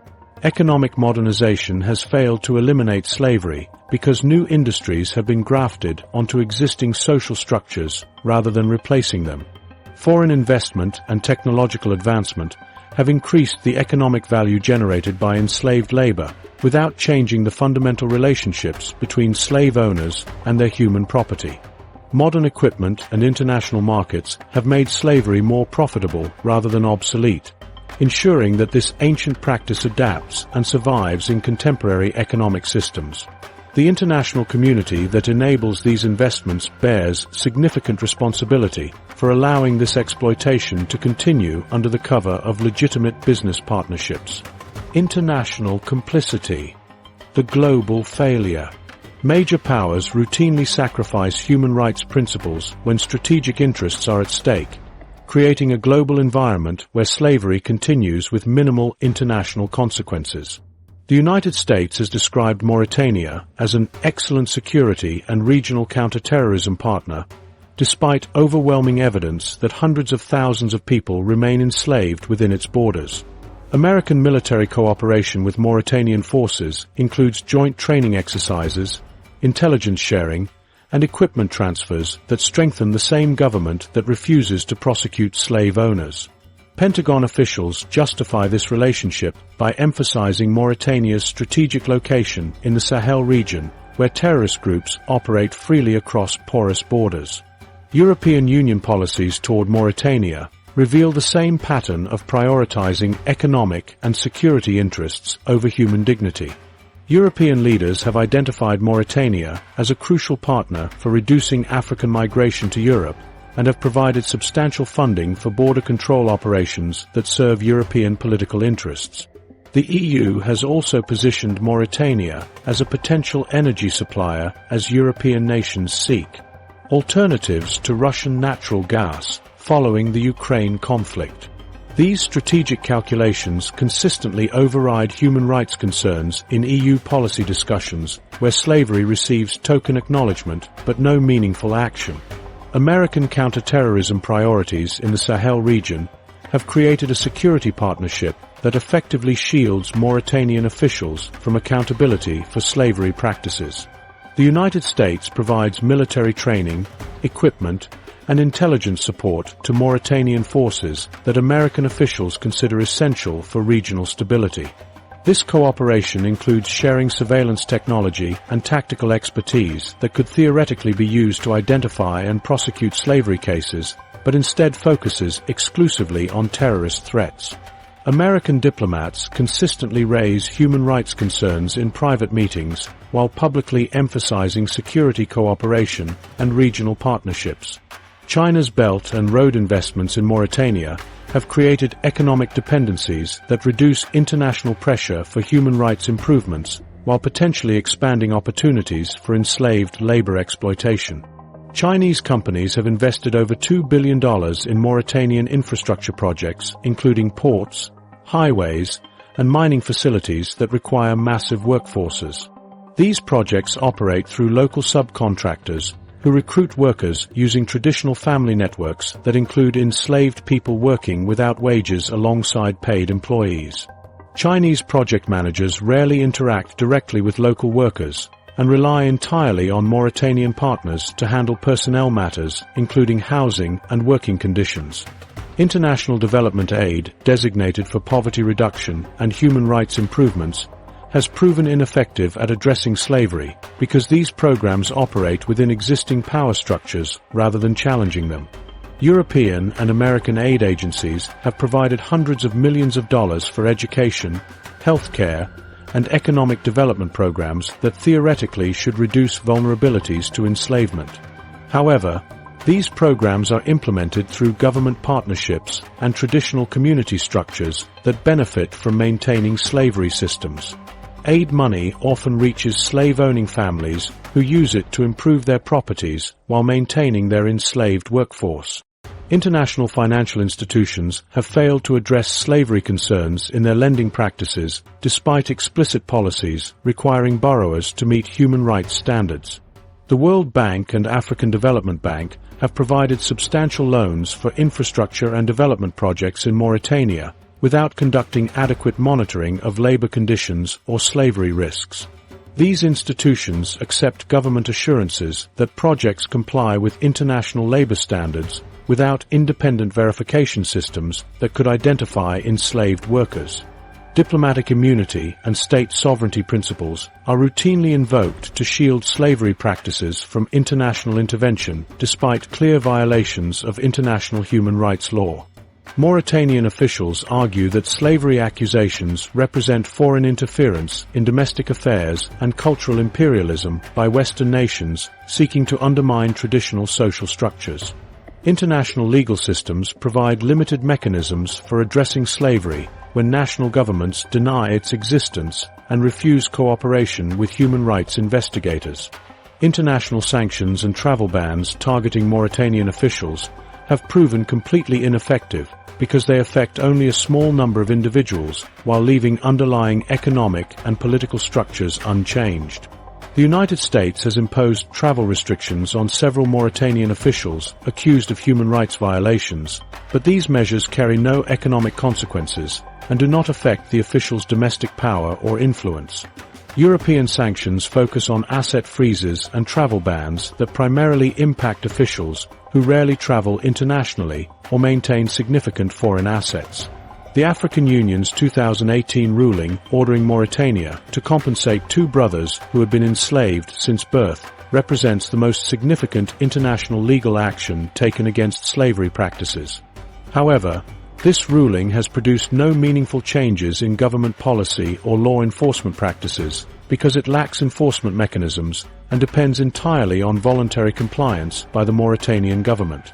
S1: Economic modernization has failed to eliminate slavery because new industries have been grafted onto existing social structures rather than replacing them. Foreign investment and technological advancement have increased the economic value generated by enslaved labor without changing the fundamental relationships between slave owners and their human property. Modern equipment and international markets have made slavery more profitable rather than obsolete, ensuring that this ancient practice adapts and survives in contemporary economic systems. The international community that enables these investments bears significant responsibility for allowing this exploitation to continue under the cover of legitimate business partnerships. International complicity. The global failure. Major powers routinely sacrifice human rights principles when strategic interests are at stake, creating a global environment where slavery continues with minimal international consequences. The United States has described Mauritania as an excellent security and regional counterterrorism partner, despite overwhelming evidence that hundreds of thousands of people remain enslaved within its borders. American military cooperation with Mauritanian forces includes joint training exercises, intelligence sharing, and equipment transfers that strengthen the same government that refuses to prosecute slave owners. Pentagon officials justify this relationship by emphasizing Mauritania's strategic location in the Sahel region where terrorist groups operate freely across porous borders. European Union policies toward Mauritania reveal the same pattern of prioritizing economic and security interests over human dignity. European leaders have identified Mauritania as a crucial partner for reducing African migration to Europe and have provided substantial funding for border control operations that serve European political interests. The EU has also positioned Mauritania as a potential energy supplier as European nations seek alternatives to Russian natural gas following the Ukraine conflict. These strategic calculations consistently override human rights concerns in EU policy discussions where slavery receives token acknowledgement but no meaningful action. American counterterrorism priorities in the Sahel region have created a security partnership that effectively shields Mauritanian officials from accountability for slavery practices. The United States provides military training, equipment, and intelligence support to Mauritanian forces that American officials consider essential for regional stability. This cooperation includes sharing surveillance technology and tactical expertise that could theoretically be used to identify and prosecute slavery cases, but instead focuses exclusively on terrorist threats. American diplomats consistently raise human rights concerns in private meetings while publicly emphasizing security cooperation and regional partnerships. China's Belt and Road investments in Mauritania have created economic dependencies that reduce international pressure for human rights improvements while potentially expanding opportunities for enslaved labor exploitation. Chinese companies have invested over $2 billion in Mauritanian infrastructure projects, including ports, highways, and mining facilities that require massive workforces. These projects operate through local subcontractors who recruit workers using traditional family networks that include enslaved people working without wages alongside paid employees. Chinese project managers rarely interact directly with local workers and rely entirely on Mauritanian partners to handle personnel matters, including housing and working conditions. International development aid, designated for poverty reduction and human rights improvements, has proven ineffective at addressing slavery because these programs operate within existing power structures rather than challenging them. European and American aid agencies have provided hundreds of millions of dollars for education, healthcare, and economic development programs that theoretically should reduce vulnerabilities to enslavement. However, these programs are implemented through government partnerships and traditional community structures that benefit from maintaining slavery systems. Aid money often reaches slave-owning families who use it to improve their properties while maintaining their enslaved workforce. International financial institutions have failed to address slavery concerns in their lending practices despite explicit policies requiring borrowers to meet human rights standards. The World Bank and African Development Bank have provided substantial loans for infrastructure and development projects in Mauritania without conducting adequate monitoring of labor conditions or slavery risks. These institutions accept government assurances that projects comply with international labor standards without independent verification systems that could identify enslaved workers. Diplomatic immunity and state sovereignty principles are routinely invoked to shield slavery practices from international intervention despite clear violations of international human rights law. Mauritanian officials argue that slavery accusations represent foreign interference in domestic affairs and cultural imperialism by Western nations seeking to undermine traditional social structures. International legal systems provide limited mechanisms for addressing slavery when national governments deny its existence and refuse cooperation with human rights investigators. International sanctions and travel bans targeting Mauritanian officials have proven completely ineffective because they affect only a small number of individuals while leaving underlying economic and political structures unchanged. The United States has imposed travel restrictions on several Mauritanian officials accused of human rights violations, but these measures carry no economic consequences and do not affect the officials' domestic power or influence. European sanctions focus on asset freezes and travel bans that primarily impact officials who rarely travel internationally or maintain significant foreign assets. The African Union's 2018 ruling ordering Mauritania to compensate two brothers who had been enslaved since birth represents the most significant international legal action taken against slavery practices. However, this ruling has produced no meaningful changes in government policy or law enforcement practices because it lacks enforcement mechanisms and depends entirely on voluntary compliance by the Mauritanian government.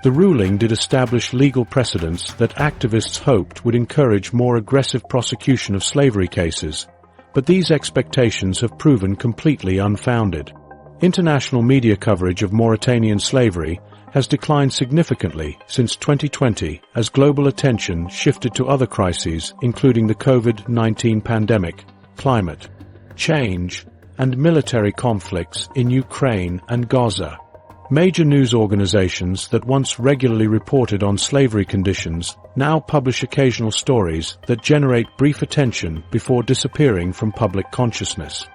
S1: The ruling did establish legal precedents that activists hoped would encourage more aggressive prosecution of slavery cases, but these expectations have proven completely unfounded. International media coverage of Mauritanian slavery has declined significantly since 2020 as global attention shifted to other crises including the COVID-19 pandemic, climate change, and military conflicts in Ukraine and Gaza. Major news organizations that once regularly reported on slavery conditions now publish occasional stories that generate brief attention before disappearing from public consciousness.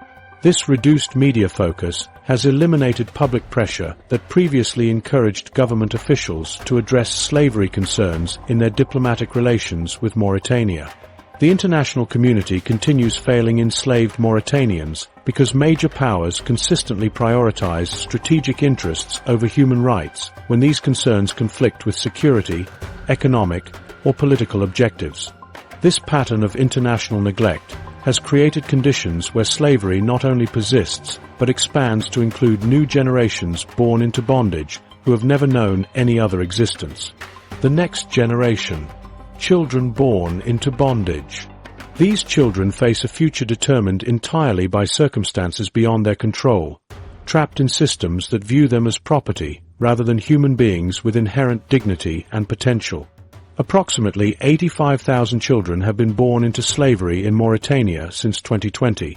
S1: This reduced media focus has eliminated public pressure that previously encouraged government officials to address slavery concerns in their diplomatic relations with Mauritania. The international community continues failing enslaved Mauritanians because major powers consistently prioritize strategic interests over human rights when these concerns conflict with security, economic, or political objectives. This pattern of international neglect has created conditions where slavery not only persists but expands to include new generations born into bondage who have never known any other existence. The next generation. Children born into bondage. These children face a future determined entirely by circumstances beyond their control, trapped in systems that view them as property rather than human beings with inherent dignity and potential. Approximately 85,000 children have been born into slavery in Mauritania since 2020,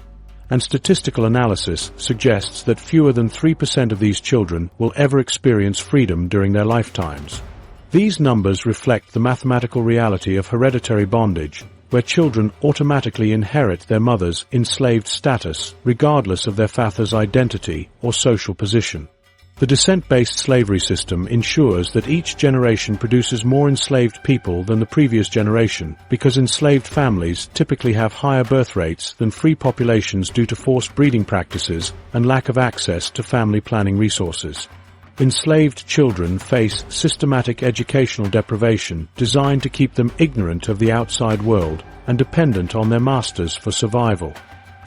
S1: and statistical analysis suggests that fewer than 3% of these children will ever experience freedom during their lifetimes. These numbers reflect the mathematical reality of hereditary bondage, where children automatically inherit their mother's enslaved status regardless of their father's identity or social position. The descent-based slavery system ensures that each generation produces more enslaved people than the previous generation because enslaved families typically have higher birth rates than free populations due to forced breeding practices and lack of access to family planning resources. Enslaved children face systematic educational deprivation designed to keep them ignorant of the outside world and dependent on their masters for survival.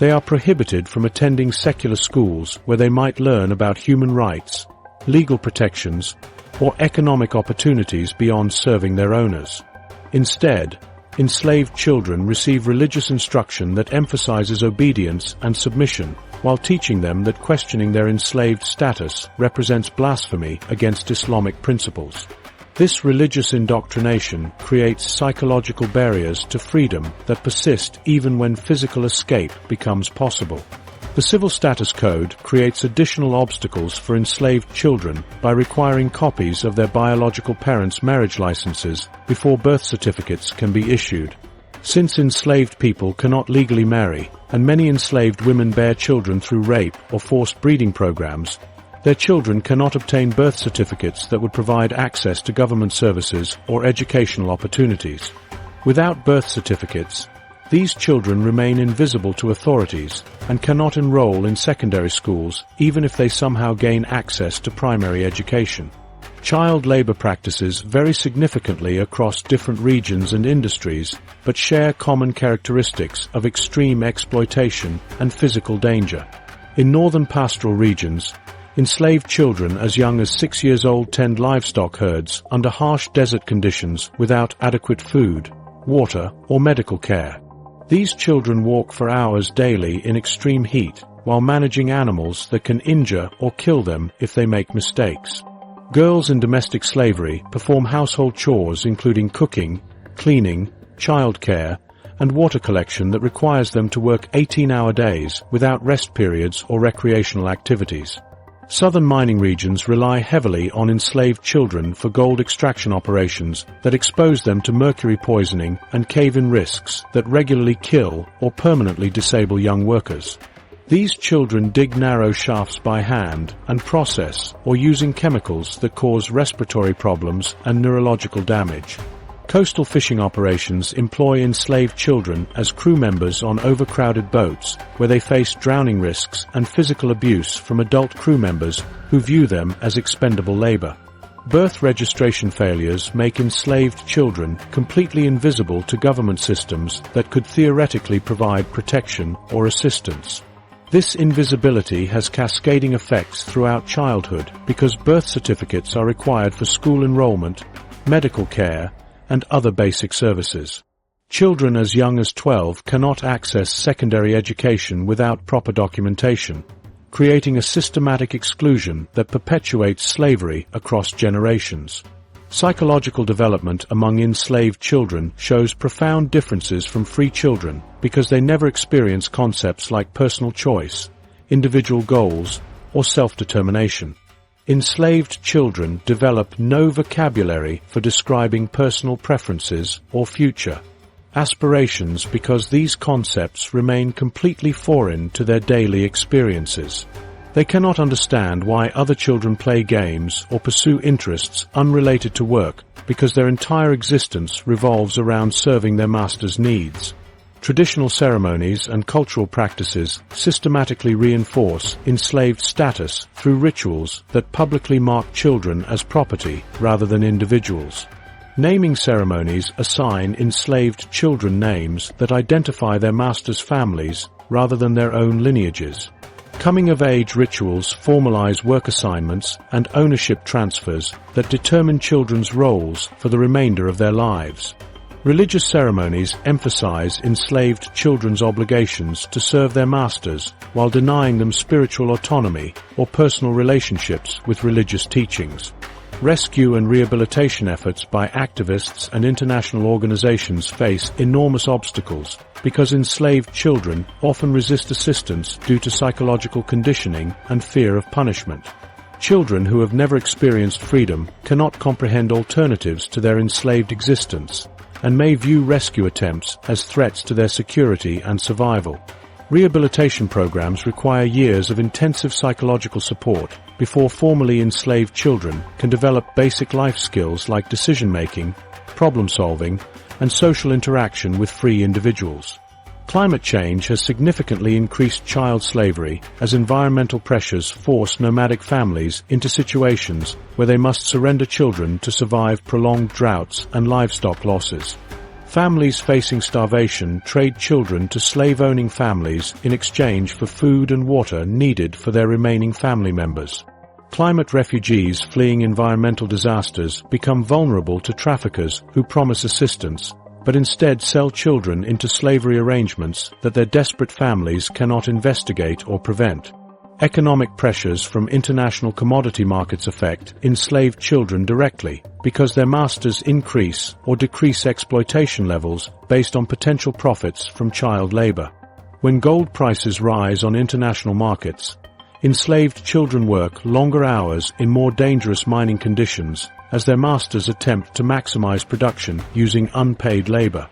S1: They are prohibited from attending secular schools where they might learn about human rights, legal protections, or economic opportunities beyond serving their owners. Instead, enslaved children receive religious instruction that emphasizes obedience and submission, while teaching them that questioning their enslaved status represents blasphemy against Islamic principles. This religious indoctrination creates psychological barriers to freedom that persist even when physical escape becomes possible. The Civil Status Code creates additional obstacles for enslaved children by requiring copies of their biological parents' marriage licenses before birth certificates can be issued. Since enslaved people cannot legally marry, and many enslaved women bear children through rape or forced breeding programs, their children cannot obtain birth certificates that would provide access to government services or educational opportunities. Without birth certificates, these children remain invisible to authorities and cannot enroll in secondary schools even if they somehow gain access to primary education. Child labor practices vary significantly across different regions and industries, but share common characteristics of extreme exploitation and physical danger. In northern pastoral regions, enslaved children as young as 6 years old tend livestock herds under harsh desert conditions without adequate food, water, or medical care. These children walk for hours daily in extreme heat while managing animals that can injure or kill them if they make mistakes. Girls in domestic slavery perform household chores including cooking, cleaning, childcare, and water collection that requires them to work 18-hour days without rest periods or recreational activities. Southern mining regions rely heavily on enslaved children for gold extraction operations that expose them to mercury poisoning and cave-in risks that regularly kill or permanently disable young workers. These children dig narrow shafts by hand and process or using chemicals that cause respiratory problems and neurological damage. Coastal fishing operations employ enslaved children as crew members on overcrowded boats, where they face drowning risks and physical abuse from adult crew members who view them as expendable labor. Birth registration failures make enslaved children completely invisible to government systems that could theoretically provide protection or assistance. This invisibility has cascading effects throughout childhood because birth certificates are required for school enrollment, medical care, and other basic services. Children as young as 12 cannot access secondary education without proper documentation, creating a systematic exclusion that perpetuates slavery across generations. Psychological development among enslaved children shows profound differences from free children because they never experience concepts like personal choice, individual goals, or self-determination. Enslaved children develop no vocabulary for describing personal preferences or future aspirations because these concepts remain completely foreign to their daily experiences. They cannot understand why other children play games or pursue interests unrelated to work because their entire existence revolves around serving their master's needs. Traditional ceremonies and cultural practices systematically reinforce enslaved status through rituals that publicly mark children as property rather than individuals. Naming ceremonies assign enslaved children names that identify their masters' families rather than their own lineages. Coming-of-age rituals formalize work assignments and ownership transfers that determine children's roles for the remainder of their lives. Religious ceremonies emphasize enslaved children's obligations to serve their masters while denying them spiritual autonomy or personal relationships with religious teachings. Rescue and rehabilitation efforts by activists and international organizations face enormous obstacles because enslaved children often resist assistance due to psychological conditioning and fear of punishment. Children who have never experienced freedom cannot comprehend alternatives to their enslaved existence and may view rescue attempts as threats to their security and survival. Rehabilitation programs require years of intensive psychological support before formerly enslaved children can develop basic life skills like decision-making, problem-solving, and social interaction with free individuals. Climate change has significantly increased child slavery as environmental pressures force nomadic families into situations where they must surrender children to survive prolonged droughts and livestock losses. Families facing starvation trade children to slave-owning families in exchange for food and water needed for their remaining family members. Climate refugees fleeing environmental disasters become vulnerable to traffickers who promise assistance, but instead sell children into slavery arrangements that their desperate families cannot investigate or prevent. Economic pressures from international commodity markets affect enslaved children directly because their masters increase or decrease exploitation levels based on potential profits from child labor. When gold prices rise on international markets, enslaved children work longer hours in more dangerous mining conditions as their masters attempt to maximize production using unpaid labor.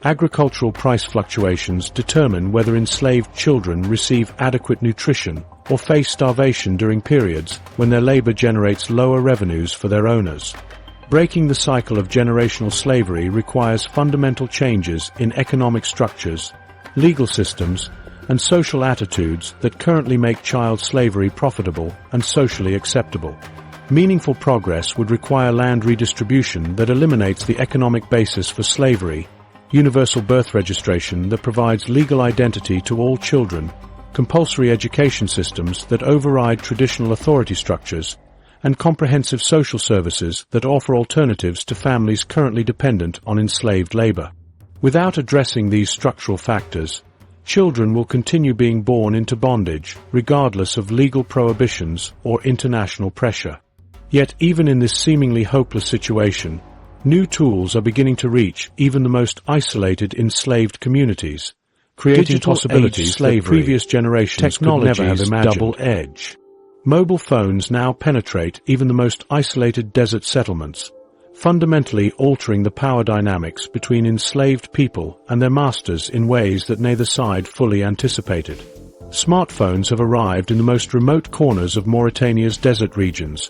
S1: Agricultural price fluctuations determine whether enslaved children receive adequate nutrition or face starvation during periods when their labor generates lower revenues for their owners. Breaking the cycle of generational slavery requires fundamental changes in economic structures, legal systems, and social attitudes that currently make child slavery profitable and socially acceptable. Meaningful progress would require land redistribution that eliminates the economic basis for slavery, universal birth registration that provides legal identity to all children, compulsory education systems that override traditional authority structures, and comprehensive social services that offer alternatives to families currently dependent on enslaved labor. Without addressing these structural factors, children will continue being born into bondage, regardless of legal prohibitions or international pressure. Yet even in this seemingly hopeless situation, new tools are beginning to reach even the most isolated enslaved communities, creating
S2: Digital
S1: possibilities
S2: slavery.
S1: that previous generations could never have imagined. Double edge. Mobile phones now penetrate even the most isolated desert settlements, fundamentally altering the power dynamics between enslaved people and their masters in ways that neither side fully anticipated. Smartphones have arrived in the most remote corners of Mauritania's desert regions,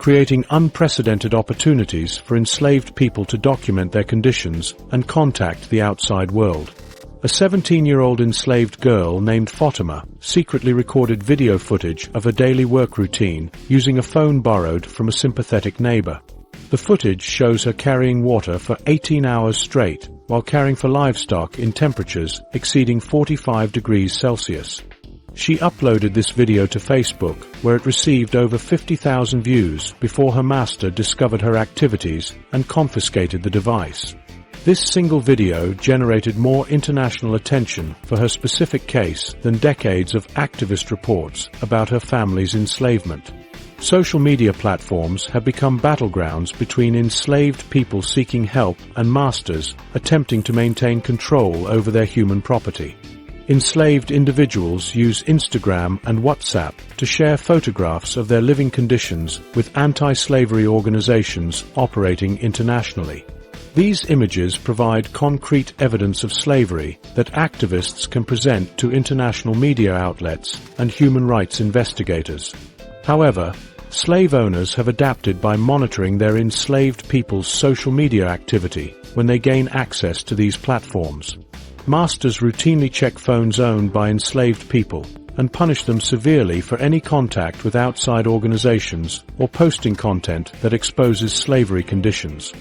S1: creating unprecedented opportunities for enslaved people to document their conditions and contact the outside world. A 17-year-old enslaved girl named Fatima secretly recorded video footage of her daily work routine using a phone borrowed from a sympathetic neighbor. The footage shows her carrying water for 18 hours straight while caring for livestock in temperatures exceeding 45 degrees Celsius. She uploaded this video to Facebook, where it received over 50,000 views before her master discovered her activities and confiscated the device. This single video generated more international attention for her specific case than decades of activist reports about her family's enslavement. Social media platforms have become battlegrounds between enslaved people seeking help and masters attempting to maintain control over their human property. Enslaved individuals use Instagram and WhatsApp to share photographs of their living conditions with anti-slavery organizations operating internationally. These images provide concrete evidence of slavery that activists can present to international media outlets and human rights investigators. However, slave owners have adapted by monitoring their enslaved people's social media activity when they gain access to these platforms. Masters routinely check phones owned by enslaved people and punish them severely for any contact with outside organizations or posting content that exposes slavery conditions.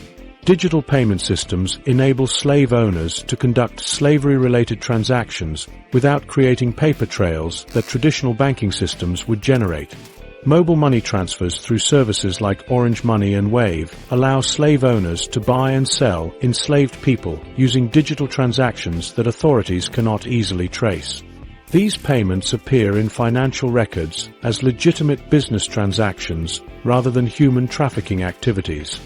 S1: Digital payment systems enable slave owners to conduct slavery-related transactions without creating paper trails that traditional banking systems would generate. Mobile money transfers through services like Orange Money and Wave allow slave owners to buy and sell enslaved people using digital transactions that authorities cannot easily trace. These payments appear in financial records as legitimate business transactions rather than human trafficking activities.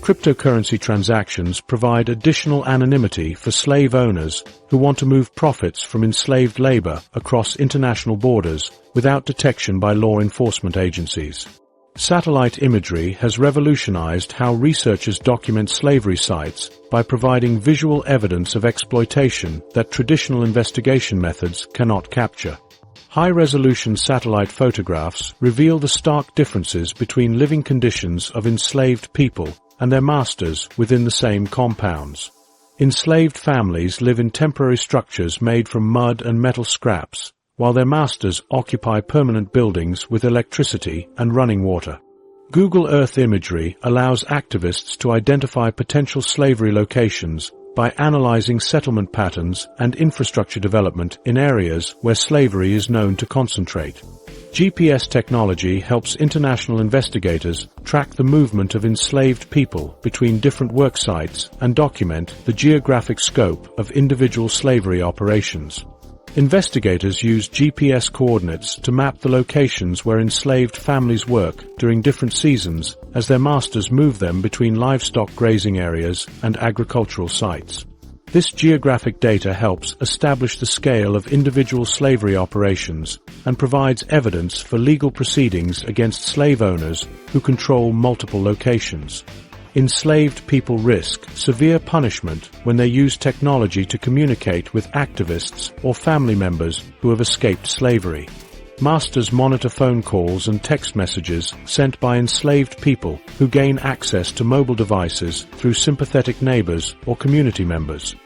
S1: Cryptocurrency transactions provide additional anonymity for slave owners who want to move profits from enslaved labor across international borders without detection by law enforcement agencies. Satellite imagery has revolutionized how researchers document slavery sites by providing visual evidence of exploitation that traditional investigation methods cannot capture. High-resolution satellite photographs reveal the stark differences between living conditions of enslaved people and their masters within the same compounds. Enslaved families live in temporary structures made from mud and metal scraps, while their masters occupy permanent buildings with electricity and running water. Google Earth imagery allows activists to identify potential slavery locations by analyzing settlement patterns and infrastructure development in areas where slavery is known to concentrate. GPS technology helps international investigators track the movement of enslaved people between different work sites and document the geographic scope of individual slavery operations. Investigators use GPS coordinates to map the locations where enslaved families work during different seasons as their masters move them between livestock grazing areas and agricultural sites. This geographic data helps establish the scale of individual slavery operations and provides evidence for legal proceedings against slave owners who control multiple locations. Enslaved people risk severe punishment when they use technology to communicate with activists or family members who have escaped slavery. Masters monitor phone calls and text messages sent by enslaved people who gain access to mobile devices through sympathetic neighbors or community members.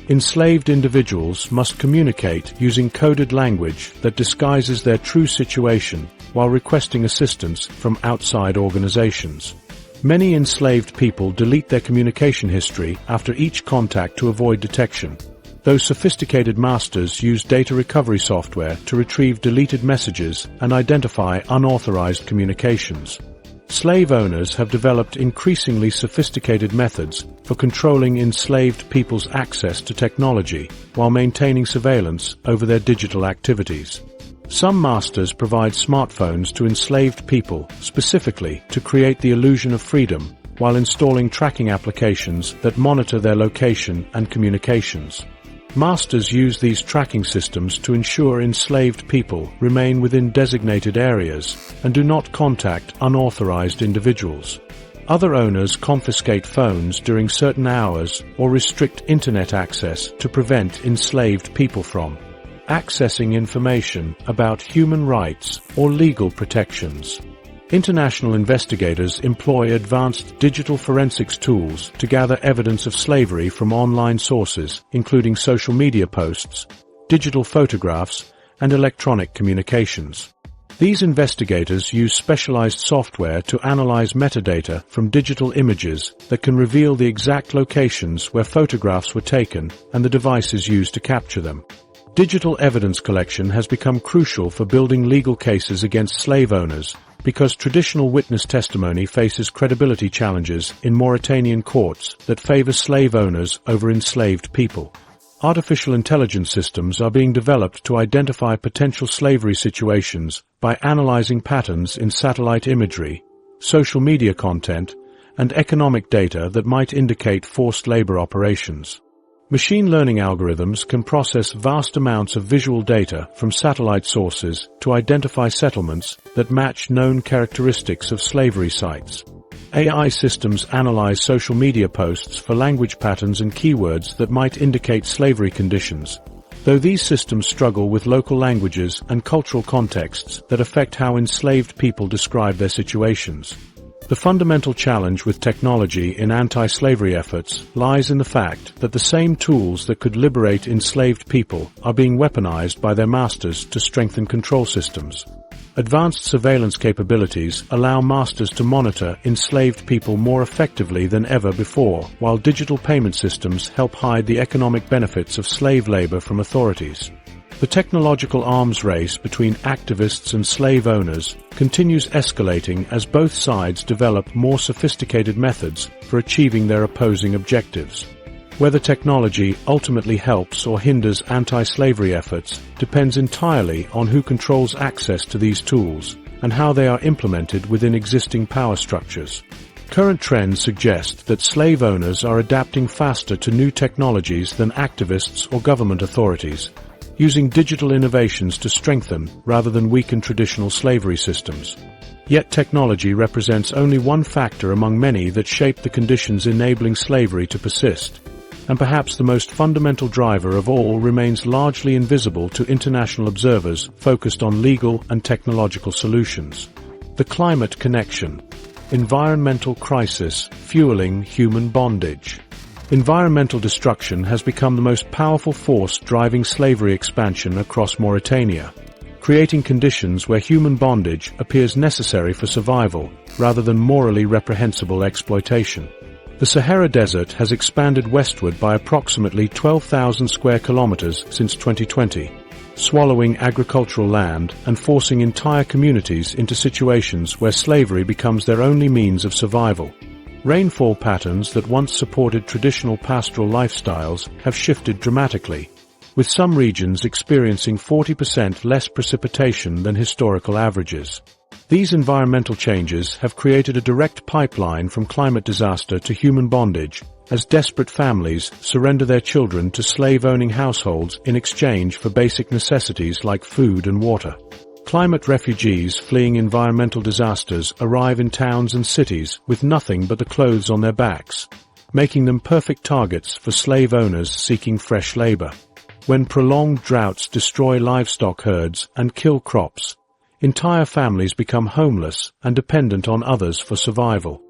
S1: Enslaved individuals must communicate using coded language that disguises their true situation while requesting assistance from outside organizations. Many enslaved people delete their communication history after each contact to avoid detection. Those sophisticated masters use data recovery software to retrieve deleted messages and identify unauthorized communications. Slave owners have developed increasingly sophisticated methods for controlling enslaved people's access to technology while maintaining surveillance over their digital activities. Some masters provide smartphones to enslaved people specifically to create the illusion of freedom while installing tracking applications that monitor their location and communications. Masters use these tracking systems to ensure enslaved people remain within designated areas and do not contact unauthorized individuals. Other owners confiscate phones during certain hours or restrict internet access to prevent enslaved people from accessing information about human rights or legal protections. International investigators employ advanced digital forensics tools to gather evidence of slavery from online sources, including social media posts, digital photographs, and electronic communications. These investigators use specialized software to analyze metadata from digital images that can reveal the exact locations where photographs were taken and the devices used to capture them. Digital evidence collection has become crucial for building legal cases against slave owners because traditional witness testimony faces credibility challenges in Mauritanian courts that favor slave owners over enslaved people. Artificial intelligence systems are being developed to identify potential slavery situations by analyzing patterns in satellite imagery, social media content, and economic data that might indicate forced labor operations. Machine learning algorithms can process vast amounts of visual data from satellite sources to identify settlements that match known characteristics of slavery sites. AI systems analyze social media posts for language patterns and keywords that might indicate slavery conditions, though these systems struggle with local languages and cultural contexts that affect how enslaved people describe their situations. The fundamental challenge with technology in anti-slavery efforts lies in the fact that the same tools that could liberate enslaved people are being weaponized by their masters to strengthen control systems. Advanced surveillance capabilities allow masters to monitor enslaved people more effectively than ever before, while digital payment systems help hide the economic benefits of slave labor from authorities. The technological arms race between activists and slave owners continues escalating as both sides develop more sophisticated methods for achieving their opposing objectives. Whether technology ultimately helps or hinders anti-slavery efforts depends entirely on who controls access to these tools and how they are implemented within existing power structures. Current trends suggest that slave owners are adapting faster to new technologies than activists or government authorities, using digital innovations to strengthen rather than weaken traditional slavery systems. Yet technology represents only one factor among many that shape the conditions enabling slavery to persist. And perhaps the most fundamental driver of all remains largely invisible to international observers focused on legal and technological solutions. The climate connection. Environmental crisis fueling human bondage. Environmental destruction has become the most powerful force driving slavery expansion across Mauritania, creating conditions where human bondage appears necessary for survival rather than morally reprehensible exploitation. The Sahara Desert has expanded westward by approximately 12,000 square kilometers since 2020, swallowing agricultural land and forcing entire communities into situations where slavery becomes their only means of survival. Rainfall patterns that once supported traditional pastoral lifestyles have shifted dramatically, with some regions experiencing 40% less precipitation than historical averages. These environmental changes have created a direct pipeline from climate disaster to human bondage, as desperate families surrender their children to slave-owning households in exchange for basic necessities like food and water. Climate refugees fleeing environmental disasters arrive in towns and cities with nothing but the clothes on their backs, making them perfect targets for slave owners seeking fresh labor. When prolonged droughts destroy livestock herds and kill crops, entire families become homeless and dependent on others for survival.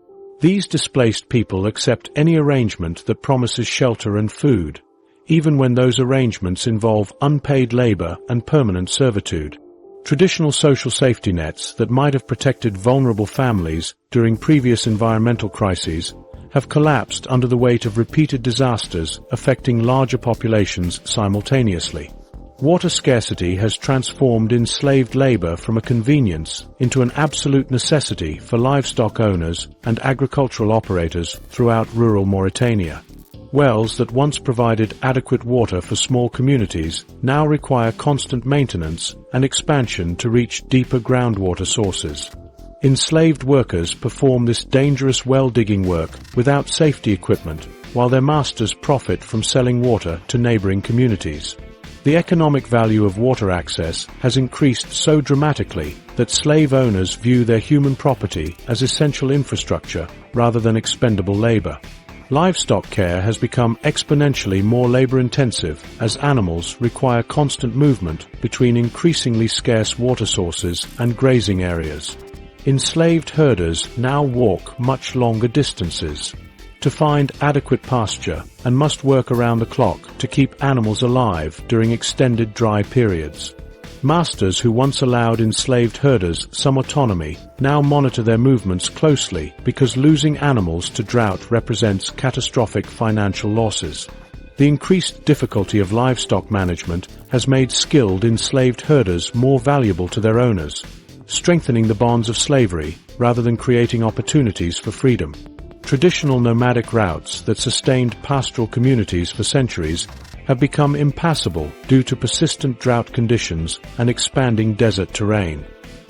S1: These displaced people accept any arrangement that promises shelter and food, even when those arrangements involve unpaid labor and permanent servitude. Traditional social safety nets that might have protected vulnerable families during previous environmental crises have collapsed under the weight of repeated disasters affecting larger populations simultaneously. Water scarcity has transformed enslaved labor from a convenience into an absolute necessity for livestock owners and agricultural operators throughout rural Mauritania. Wells that once provided adequate water for small communities now require constant maintenance and expansion to reach deeper groundwater sources. Enslaved workers perform this dangerous well-digging work without safety equipment, while their masters profit from selling water to neighboring communities. The economic value of water access has increased so dramatically that slave owners view their human property as essential infrastructure rather than expendable labor. Livestock care has become exponentially more labor-intensive as animals require constant movement between increasingly scarce water sources and grazing areas. Enslaved herders now walk much longer distances to find adequate pasture and must work around the clock to keep animals alive during extended dry periods. Masters who once allowed enslaved herders some autonomy now monitor their movements closely because losing animals to drought represents catastrophic financial losses. The increased difficulty of livestock management has made skilled enslaved herders more valuable to their owners, strengthening the bonds of slavery rather than creating opportunities for freedom. Traditional nomadic routes that sustained pastoral communities for centuries have become impassable due to persistent drought conditions and expanding desert terrain.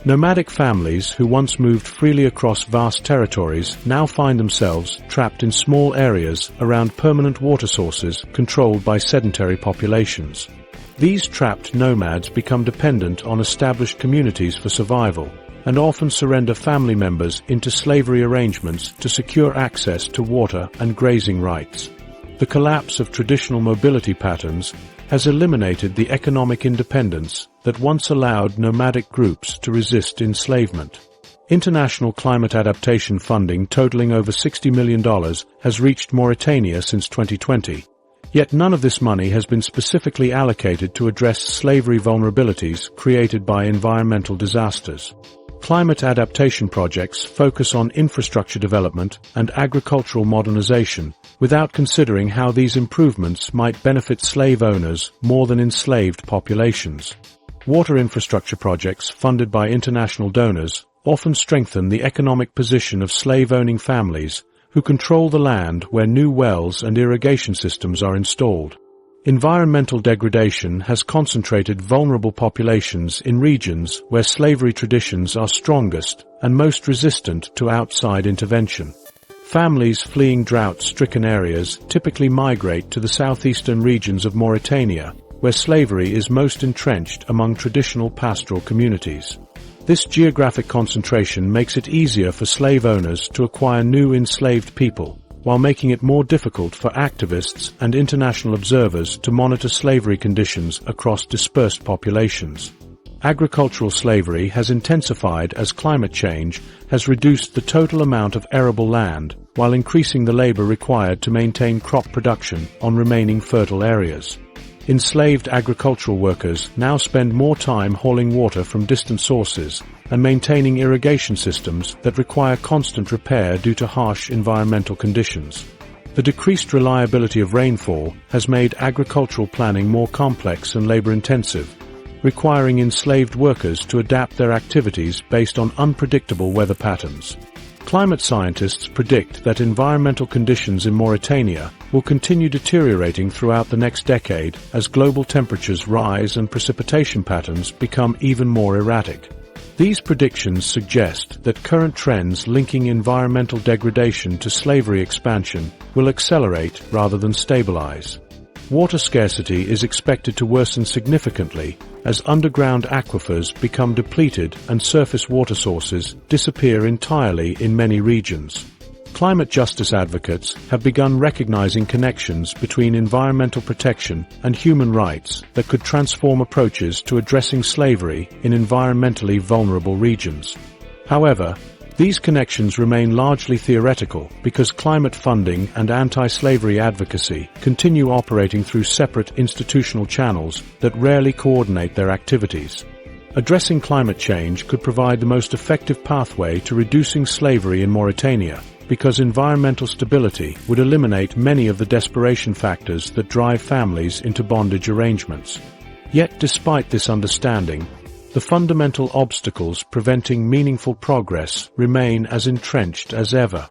S1: Nomadic families who once moved freely across vast territories now find themselves trapped in small areas around permanent water sources controlled by sedentary populations. These trapped nomads become dependent on established communities for survival and often surrender family members into slavery arrangements to secure access to water and grazing rights. The collapse of traditional mobility patterns has eliminated the economic independence that once allowed nomadic groups to resist enslavement. International climate adaptation funding totaling over $60 million has reached Mauritania since 2020, yet none of this money has been specifically allocated to address slavery vulnerabilities created by environmental disasters. Climate adaptation projects focus on infrastructure development and agricultural modernization without considering how these improvements might benefit slave owners more than enslaved populations. Water infrastructure projects funded by international donors often strengthen the economic position of slave-owning families who control the land where new wells and irrigation systems are installed. Environmental degradation has concentrated vulnerable populations in regions where slavery traditions are strongest and most resistant to outside intervention. Families fleeing drought-stricken areas typically migrate to the southeastern regions of Mauritania, where slavery is most entrenched among traditional pastoral communities. This geographic concentration makes it easier for slave owners to acquire new enslaved people, while making it more difficult for activists and international observers to monitor slavery conditions across dispersed populations. Agricultural slavery has intensified as climate change has reduced the total amount of arable land, while increasing the labor required to maintain crop production on remaining fertile areas. Enslaved agricultural workers now spend more time hauling water from distant sources and maintaining irrigation systems that require constant repair due to harsh environmental conditions. The decreased reliability of rainfall has made agricultural planning more complex and labor-intensive, requiring enslaved workers to adapt their activities based on unpredictable weather patterns. Climate scientists predict that environmental conditions in Mauritania will continue deteriorating throughout the next decade as global temperatures rise and precipitation patterns become even more erratic. These predictions suggest that current trends linking environmental degradation to slavery expansion will accelerate rather than stabilize. Water scarcity is expected to worsen significantly as underground aquifers become depleted and surface water sources disappear entirely in many regions. Climate justice advocates have begun recognizing connections between environmental protection and human rights that could transform approaches to addressing slavery in environmentally vulnerable regions. However, these connections remain largely theoretical because climate funding and anti-slavery advocacy continue operating through separate institutional channels that rarely coordinate their activities. Addressing climate change could provide the most effective pathway to reducing slavery in Mauritania, because environmental stability would eliminate many of the desperation factors that drive families into bondage arrangements. Yet despite this understanding, the fundamental obstacles preventing meaningful progress remain as entrenched as ever.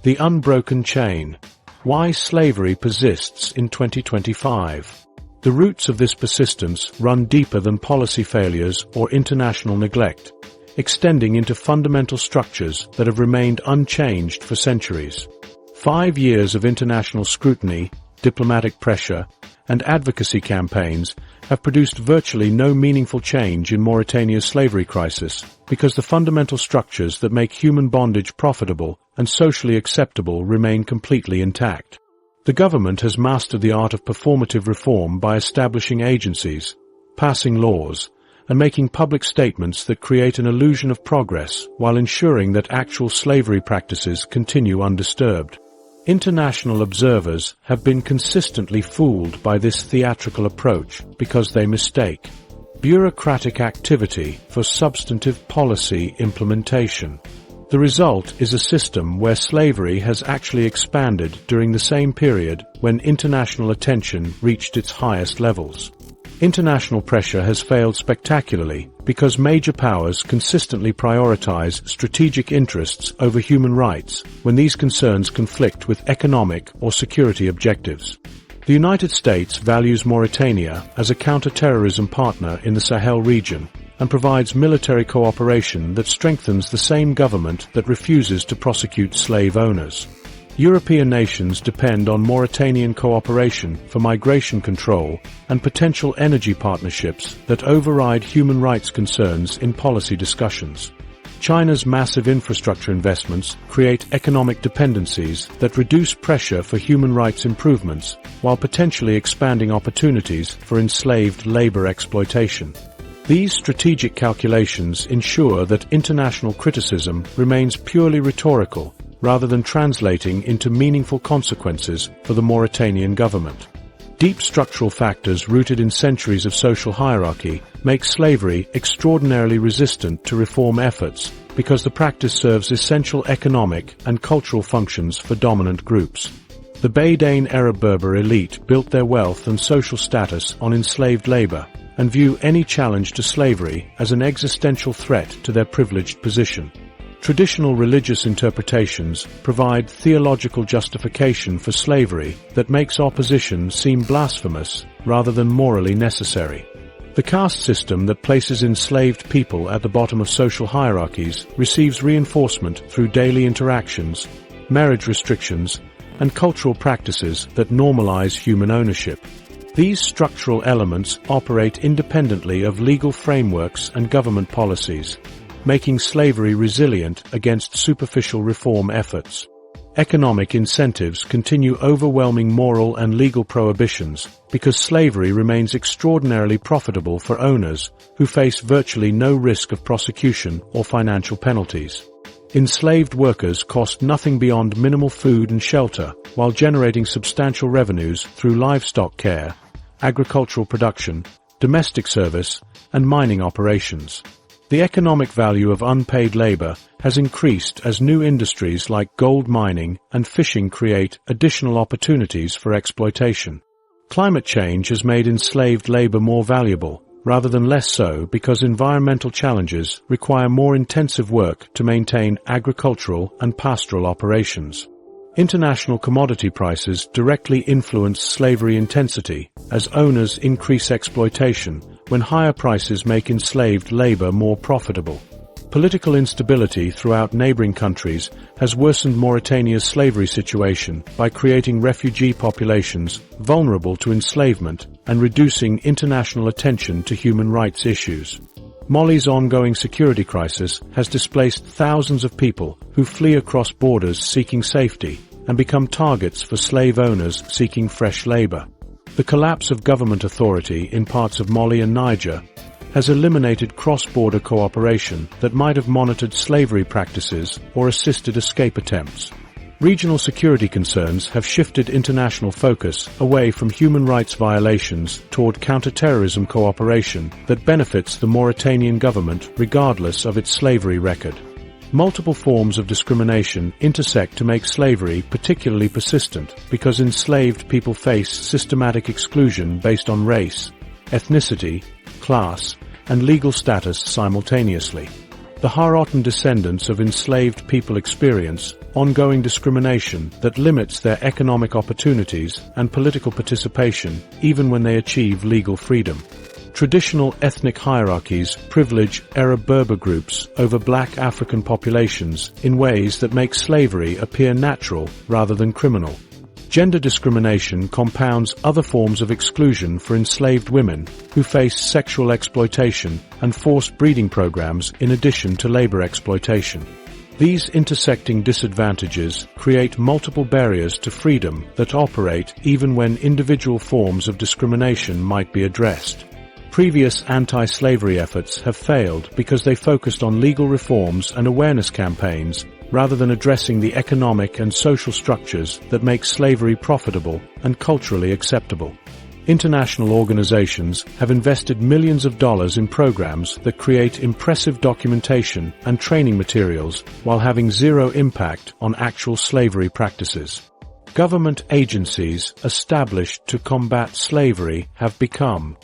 S1: The unbroken chain. Why slavery persists in 2025. The roots of this persistence run deeper than policy failures or international neglect, extending into fundamental structures that have remained unchanged for centuries. 5 years of international scrutiny, diplomatic pressure, and advocacy campaigns have produced virtually no meaningful change in Mauritania's slavery crisis because the fundamental structures that make human bondage profitable and socially acceptable remain completely intact. The government has mastered the art of performative reform by establishing agencies, passing laws, and making public statements that create an illusion of progress while ensuring that actual slavery practices continue undisturbed. International observers have been consistently fooled by this theatrical approach because they mistake bureaucratic activity for substantive policy implementation. The result is a system where slavery has actually expanded during the same period when international attention reached its highest levels. International pressure has failed spectacularly because major powers consistently prioritize strategic interests over human rights when these concerns conflict with economic or security objectives. The United States values Mauritania as a counter-terrorism partner in the Sahel region and provides military cooperation that strengthens the same government that refuses to prosecute slave owners. European nations depend on Mauritanian cooperation for migration control and potential energy partnerships that override human rights concerns in policy discussions. China's massive infrastructure investments create economic dependencies that reduce pressure for human rights improvements while potentially expanding opportunities for enslaved labor exploitation. These strategic calculations ensure that international criticism remains purely rhetorical rather than translating into meaningful consequences for the Mauritanian government. Deep structural factors rooted in centuries of social hierarchy make slavery extraordinarily resistant to reform efforts because the practice serves essential economic and cultural functions for dominant groups. The Badain Arab Berber elite built their wealth and social status on enslaved labor and view any challenge to slavery as an existential threat to their privileged position. Traditional religious interpretations provide theological justification for slavery that makes opposition seem blasphemous rather than morally necessary. The caste system that places enslaved people at the bottom of social hierarchies receives reinforcement through daily interactions, marriage restrictions, and cultural practices that normalize human ownership. These structural elements operate independently of legal frameworks and government policies, making slavery resilient against superficial reform efforts. Economic incentives continue overwhelming moral and legal prohibitions because slavery remains extraordinarily profitable for owners who face virtually no risk of prosecution or financial penalties. Enslaved workers cost nothing beyond minimal food and shelter while generating substantial revenues through livestock care, agricultural production, domestic service, and mining operations. The economic value of unpaid labor has increased as new industries like gold mining and fishing create additional opportunities for exploitation. Climate change has made enslaved labor more valuable, rather than less so, because environmental challenges require more intensive work to maintain agricultural and pastoral operations. International commodity prices directly influence slavery intensity as owners increase exploitation when higher prices make enslaved labor more profitable. Political instability throughout neighboring countries has worsened Mauritania's slavery situation by creating refugee populations vulnerable to enslavement and reducing international attention to human rights issues. Mali's ongoing security crisis has displaced thousands of people who flee across borders seeking safety and become targets for slave owners seeking fresh labor. The collapse of government authority in parts of Mali and Niger has eliminated cross-border cooperation that might have monitored slavery practices or assisted escape attempts. Regional security concerns have shifted international focus away from human rights violations toward counter-terrorism cooperation that benefits the Mauritanian government regardless of its slavery record. Multiple forms of discrimination intersect to make slavery particularly persistent because enslaved people face systematic exclusion based on race, ethnicity, class, and legal status simultaneously. The Harotan descendants of enslaved people experience ongoing discrimination that limits their economic opportunities and political participation even when they achieve legal freedom. Traditional ethnic hierarchies privilege Arab Berber groups over black African populations in ways that make slavery appear natural rather than criminal. Gender discrimination compounds other forms of exclusion for enslaved women who face sexual exploitation and forced breeding programs in addition to labor exploitation. These intersecting disadvantages create multiple barriers to freedom that operate even when individual forms of discrimination might be addressed. Previous anti-slavery efforts have failed because they focused on legal reforms and awareness campaigns rather than addressing the economic and social structures that make slavery profitable and culturally acceptable. International organizations have invested millions of dollars in programs that create impressive documentation and training materials while having zero impact on actual slavery practices. Government agencies established to combat slavery have become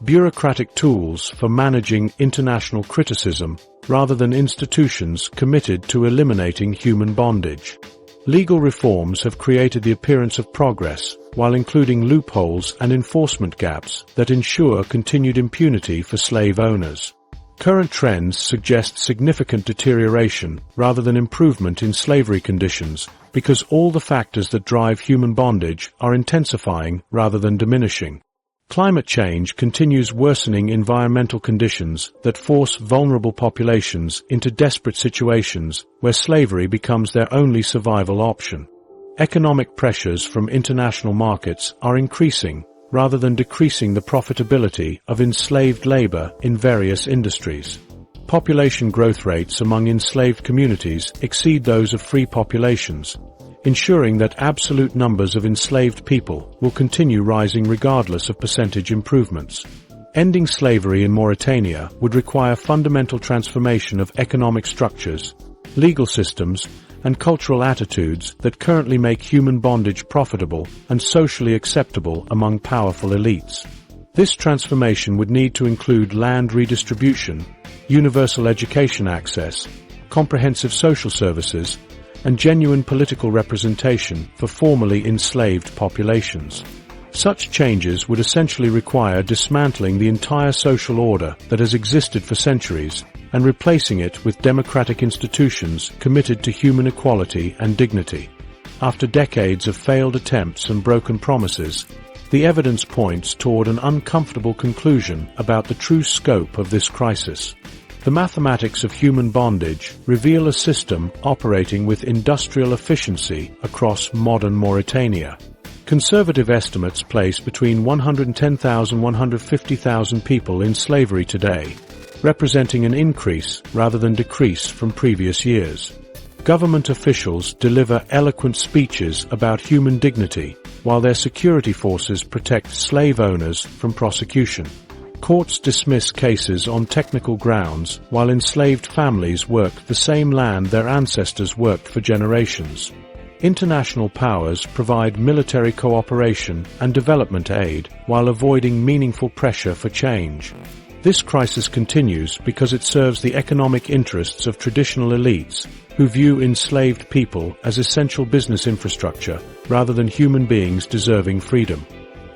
S1: bureaucratic tools for managing international criticism rather than institutions committed to eliminating human bondage. Legal reforms have created the appearance of progress, while including loopholes and enforcement gaps that ensure continued impunity for slave owners. Current trends suggest significant deterioration rather than improvement in slavery conditions because all the factors that drive human bondage are intensifying rather than diminishing. Climate change continues worsening environmental conditions that force vulnerable populations into desperate situations where slavery becomes their only survival option. Economic pressures from international markets are increasing rather than decreasing the profitability of enslaved labor in various industries. Population growth rates among enslaved communities exceed those of free populations, ensuring that absolute numbers of enslaved people will continue rising regardless of percentage improvements. Ending slavery in Mauritania would require fundamental transformation of economic structures, legal systems, and cultural attitudes that currently make human bondage profitable and socially acceptable among powerful elites. This transformation would need to include land redistribution, universal education access, comprehensive social services, and genuine political representation for formerly enslaved populations. Such changes would essentially require dismantling the entire social order that has existed for centuries and replacing it with democratic institutions committed to human equality and dignity. After decades of failed attempts and broken promises, the evidence points toward an uncomfortable conclusion about the true scope of this crisis. The mathematics of human bondage reveal a system operating with industrial efficiency across modern Mauritania. Conservative estimates place between 110,000 and 150,000 people in slavery today, representing an increase rather than decrease from previous years. Government officials deliver eloquent speeches about human dignity, while their security forces protect slave owners from prosecution. Courts dismiss cases on technical grounds, while enslaved families work the same land their ancestors worked for generations. International powers provide military cooperation and development aid while avoiding meaningful pressure for change. This crisis continues because it serves the economic interests of traditional elites who view enslaved people as essential business infrastructure rather than human beings deserving freedom.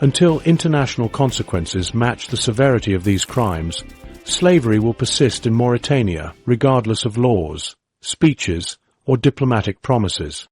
S1: Until international consequences match the severity of these crimes, slavery will persist in Mauritania regardless of laws, speeches, or diplomatic promises.